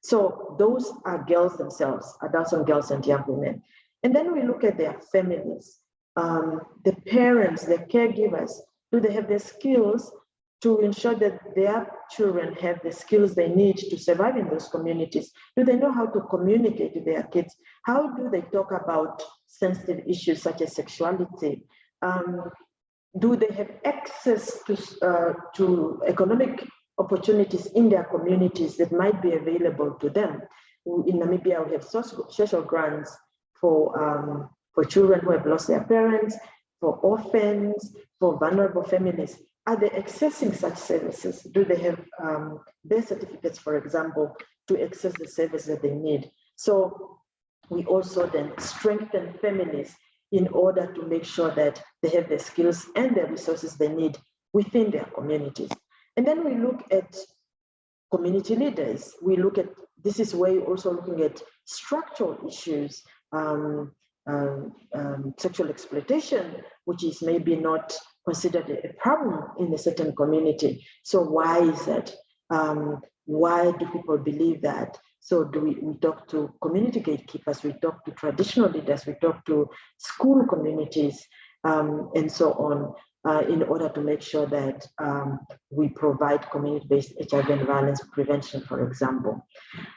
So those are girls themselves, adults and girls and young women. And then we look at their families, the parents, the caregivers. Do they have the skills to ensure that their children have the skills they need to survive in those communities? Do they know how to communicate to their kids? How do they talk about sensitive issues such as sexuality? Do they have access to economic opportunities in their communities that might be available to them? In Namibia, we have social grants for children who have lost their parents, for orphans, for vulnerable families. Are they accessing such services? Do they have birth certificates, for example, to access the service that they need? So we also then strengthen families in order to make sure that they have the skills and the resources they need within their communities. And then we look at community leaders. We look at, this is where you're also looking at structural issues, sexual exploitation, which is maybe not considered a problem in a certain community. So why is that? Why do people believe that? So we talk to community gatekeepers, we talk to traditional leaders, we talk to school communities, and so on, in order to make sure that we provide community-based HIV and violence prevention, for example.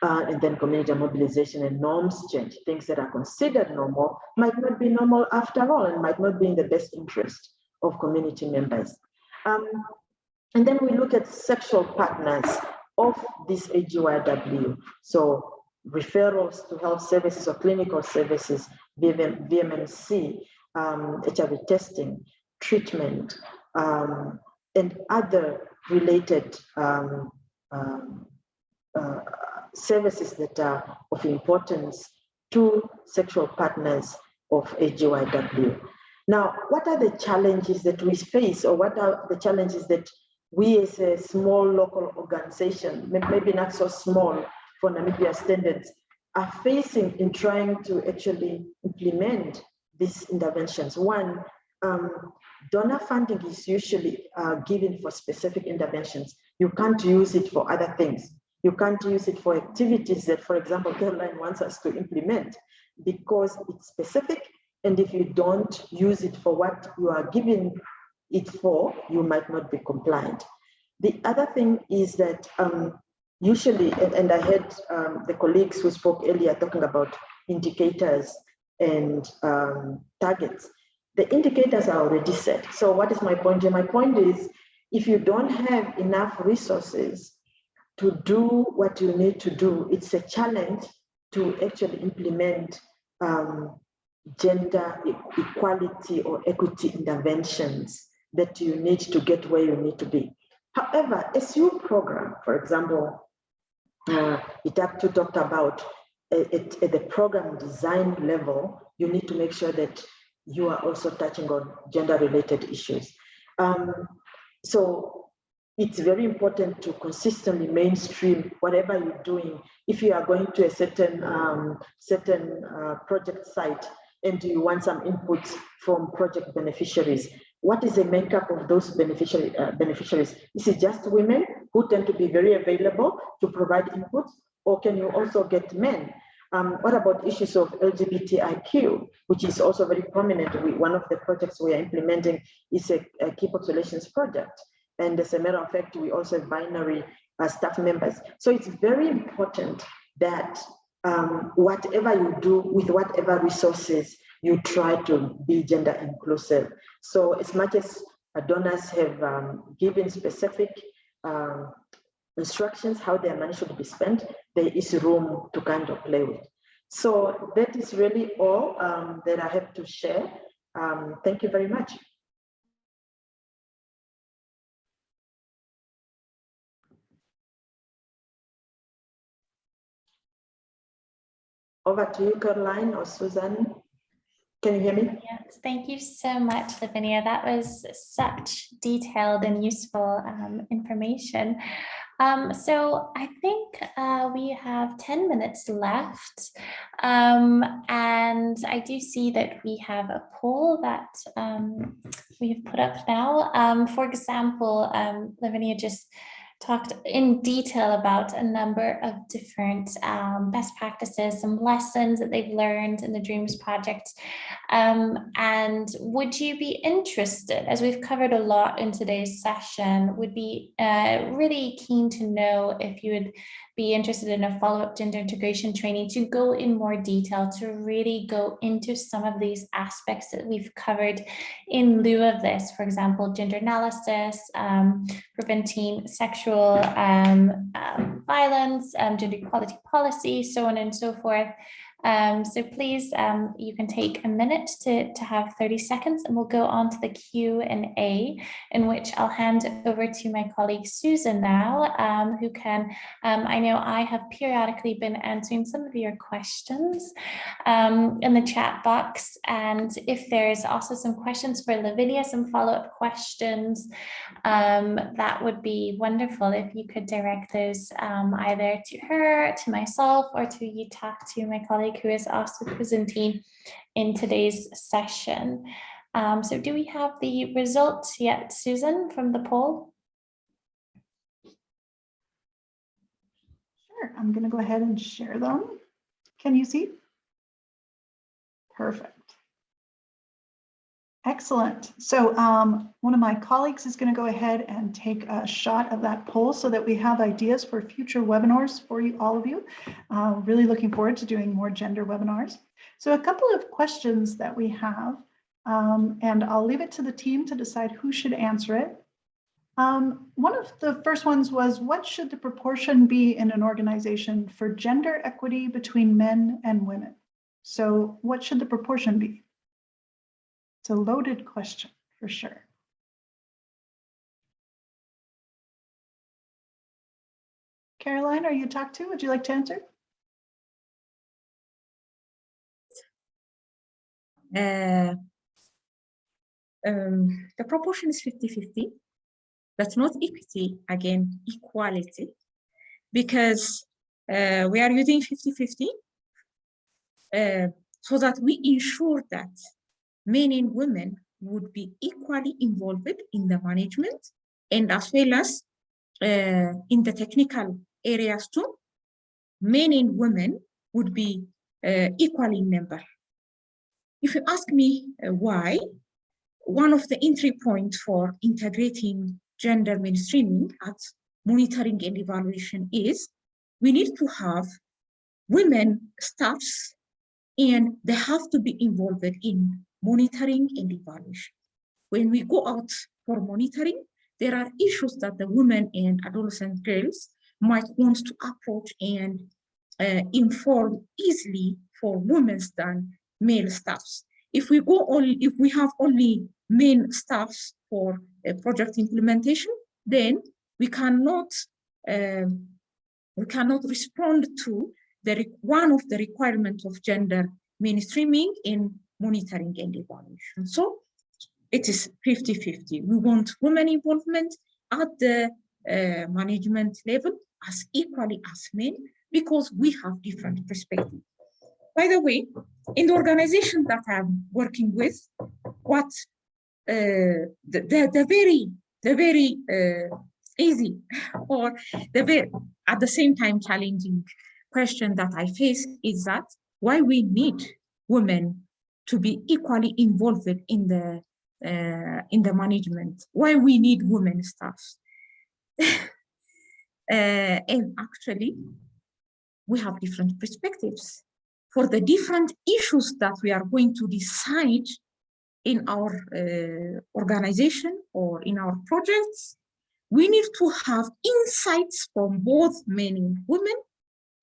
And then community mobilization and norms change. Things that are considered normal might not be normal after all, and might not be in the best interest of community members. And then we look at sexual partners of this AGYW. So referrals to health services or clinical services, VMNC, HIV testing, treatment, and other related services that are of importance to sexual partners of AGYW. Now, what are the challenges that we face, or what are the challenges that we as a small local organization, maybe not so small for Namibia standards, are facing in trying to actually implement these interventions? One, donor funding is usually given for specific interventions. You can't use it for other things. You can't use it for activities that, for example, Caroline wants us to implement, because it's specific. And if you don't use it for what you are giving it for, you might not be compliant. The other thing is that usually, and I heard the colleagues who spoke earlier talking about indicators and targets. The indicators are already set. So what is my point here? My point is, if you don't have enough resources to do what you need to do, it's a challenge to actually implement gender equality or equity interventions that you need to get where you need to be. However, as you program, for example, Itatu talked about at the program design level, you need to make sure that you are also touching on gender-related issues. So it's very important to consistently mainstream whatever you're doing. If you are going to a certain project site and you want some inputs from project beneficiaries. What is the makeup of those beneficiaries? Is it just women who tend to be very available to provide inputs, or can you also get men? What about issues of LGBTIQ, which is also very prominent? One of the projects we are implementing is a key populations project. And as a matter of fact, we also have binary staff members. So it's very important that whatever you do with whatever resources, you try to be gender inclusive. So as much as donors have given specific instructions how their money should be spent, there is room to kind of play with. So that is really all that I have to share. Thank you very much. Over to you, Caroline or Susan. Can you hear me? Yes, thank you so much, Lavinia. That was such detailed and useful information. So I think we have 10 minutes left. And I do see that we have a poll that we've put up now. For example, Lavinia just talked in detail about a number of different best practices, some lessons that they've learned in the Dreams Project. And would you be interested, as we've covered a lot in today's session, would be really keen to know if you would be interested in a follow-up gender integration training to go in more detail, to really go into some of these aspects that we've covered in lieu of this. For example, gender analysis, preventing sexual violence, gender equality policy, so on and so forth. So please, you can take a minute to have 30 seconds, and we'll go on to the Q&A, in which I'll hand over to my colleague Susan now, who can, I know I have periodically been answering some of your questions in the chat box. And if there's also some questions for Lavinia, some follow-up questions, that would be wonderful if you could direct those either to her, to myself, or to you talk to my colleague who is also presenting in today's session. So do we have the results yet, Susan, from the poll? Sure, I'm going to go ahead and share them. Can you see? Perfect. Excellent. So one of my colleagues is going to go ahead and take a shot of that poll so that we have ideas for future webinars for you, all of you. Really looking forward to doing more gender webinars. So a couple of questions that we have, and I'll leave it to the team to decide who should answer it. One of the first ones was, what should the proportion be in an organization for gender equity between men and women? So what should the proportion be? It's a loaded question for sure. Caroline, are you talked to? Would you like to answer? The proportion is 50-50. That's not equity, again, equality, because we are using 50-50 so that we ensure that men and women would be equally involved in the management, and as well as in the technical areas too. Men and women would be equally in number. If you ask me why, one of the entry points for integrating gender mainstreaming at monitoring and evaluation is we need to have women staffs, and they have to be involved in monitoring and evaluation. When we go out for monitoring, there are issues that the women and adolescent girls might want to approach and inform easily for women than male staffs. If we have only men staffs for project implementation, then we cannot respond to one of the requirements of gender mainstreaming in monitoring and evaluation. So it is 50-50. We want women involvement at the management level as equally as men, because we have different perspectives. By the way, in the organization that I'm working with, what the very easy or the very at the same time challenging question that I face is that why we need women to be equally involved in the management, why we need women staff. And actually, we have different perspectives for the different issues that we are going to decide in our organization or in our projects. We need to have insights from both men and women,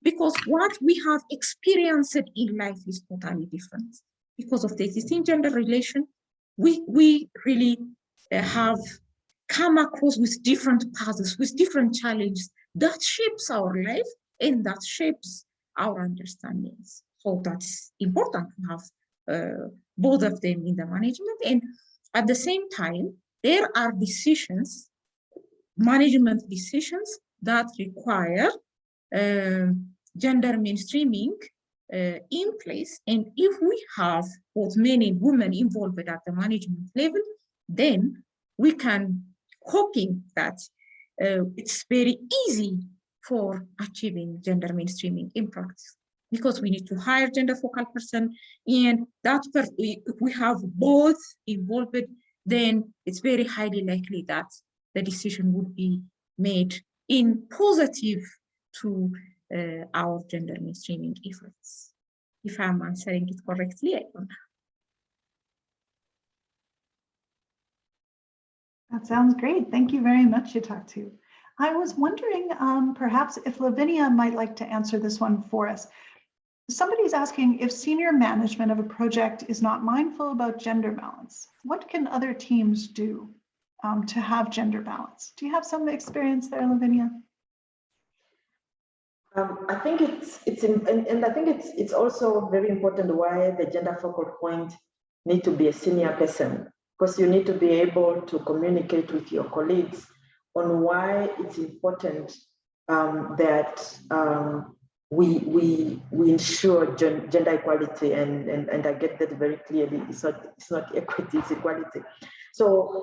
because what we have experienced in life is totally different. Because of the existing gender relation, we really have come across with different paths, with different challenges that shapes our life and that shapes our understandings. So that's important to have both of them in the management. And at the same time, there are decisions, management decisions that require gender mainstreaming in place. And if we have both men and women involved at the management level, then we can hoping that it's very easy for achieving gender mainstreaming in practice, because we need to hire gender focal person, and that if we have both involved, then it's very highly likely that the decision would be made in positive to our gender mainstreaming efforts. If I'm answering it correctly, I don't know. That sounds great. Thank you very much, Yatatu. I was wondering perhaps if Lavinia might like to answer this one for us. Somebody's asking if senior management of a project is not mindful about gender balance, what can other teams do to have gender balance? Do you have some experience there, Lavinia? I think it's also very important why the gender focal point need to be a senior person, because you need to be able to communicate with your colleagues on why it's important that we ensure gender equality, and I get that very clearly. It's not equity, it's equality. So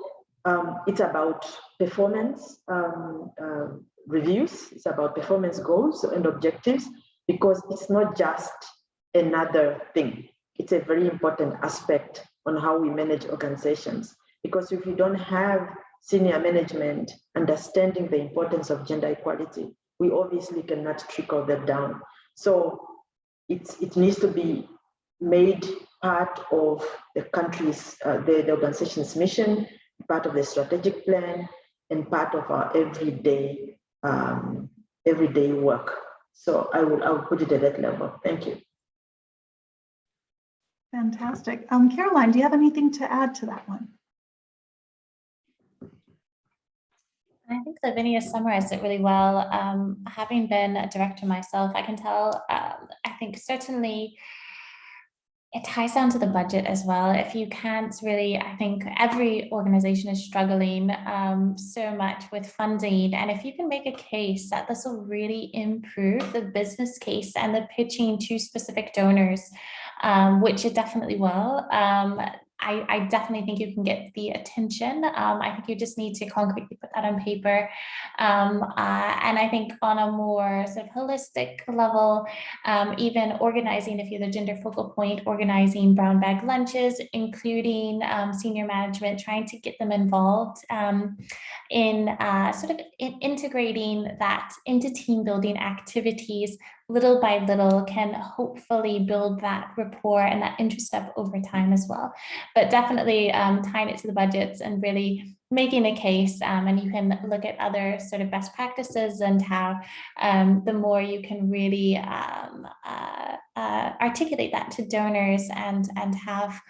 it's about performance reviews, it's about performance goals and objectives, because it's not just another thing. It's a very important aspect on how we manage organizations, because if you don't have senior management understanding the importance of gender equality, we obviously cannot trickle that down. So it needs to be made part of the country's, the organization's mission, part of the strategic plan, and part of our everyday work. So I will put it at that level. Thank you. Fantastic. Caroline, do you have anything to add to that one? I think Lavinia summarized it really well. Having been a director myself, I can tell, I think certainly it ties down to the budget as well. If you can't really, I think every organization is struggling so much with funding. And if you can make a case that this will really improve the business case and the pitching to specific donors, which it definitely will, I definitely think you can get the attention. I think you just need to concretely put that on paper. And I think on a more sort of holistic level, even organizing, if you're the gender focal point, organizing brown bag lunches, including senior management, trying to get them involved in sort of integrating that into team building activities, little by little, can hopefully build that rapport and that interest up over time as well. But definitely tying it to the budgets and really making a case, and you can look at other sort of best practices and how the more you can really articulate that to donors and have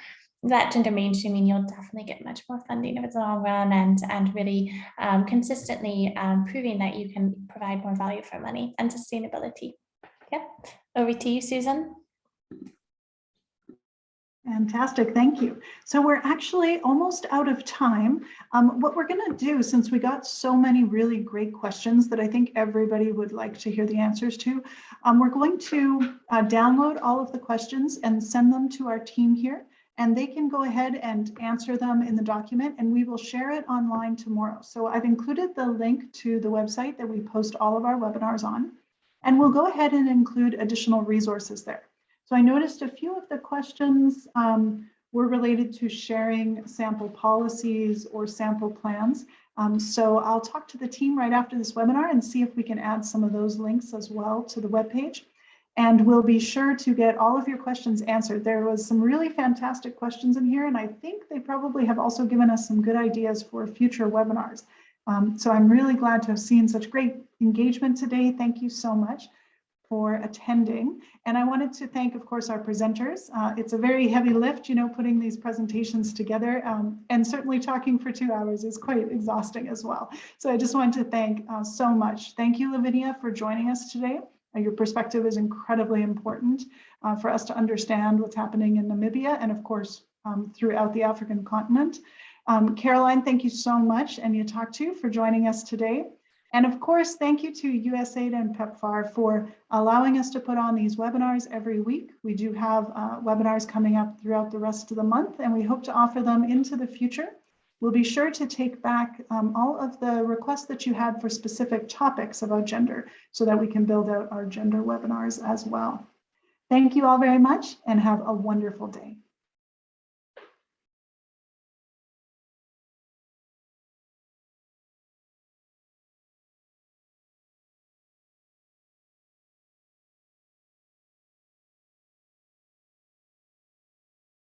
that gender mainstreaming, you'll definitely get much more funding over the long run, and really consistently proving that you can provide more value for money and sustainability. Yeah, over to you, Susan. Fantastic, thank you. So we're actually almost out of time. What we're going to do, since we got so many really great questions that I think everybody would like to hear the answers to, we're going to download all of the questions and send them to our team here, and they can go ahead and answer them in the document, and we will share it online tomorrow. So I've included the link to the website that we post all of our webinars on, and we'll go ahead and include additional resources there. So I noticed a few of the questions were related to sharing sample policies or sample plans. So I'll talk to the team right after this webinar and see if we can add some of those links as well to the webpage. And we'll be sure to get all of your questions answered. There was some really fantastic questions in here, and I think they probably have also given us some good ideas for future webinars. So I'm really glad to have seen such great engagement today. Thank you so much for attending. And I wanted to thank, of course, our presenters. It's a very heavy lift, you know, putting these presentations together, and certainly talking for 2 hours is quite exhausting as well. So I just wanted to thank so much. Thank you, Lavinia, for joining us today. Your perspective is incredibly important for us to understand what's happening in Namibia and, of course, throughout the African continent. Caroline, thank you so much, and Yataktu, for joining us today. And of course, thank you to USAID and PEPFAR for allowing us to put on these webinars every week. We do have webinars coming up throughout the rest of the month, and we hope to offer them into the future. We'll be sure to take back all of the requests that you had for specific topics about gender so that we can build out our gender webinars as well. Thank you all very much and have a wonderful day.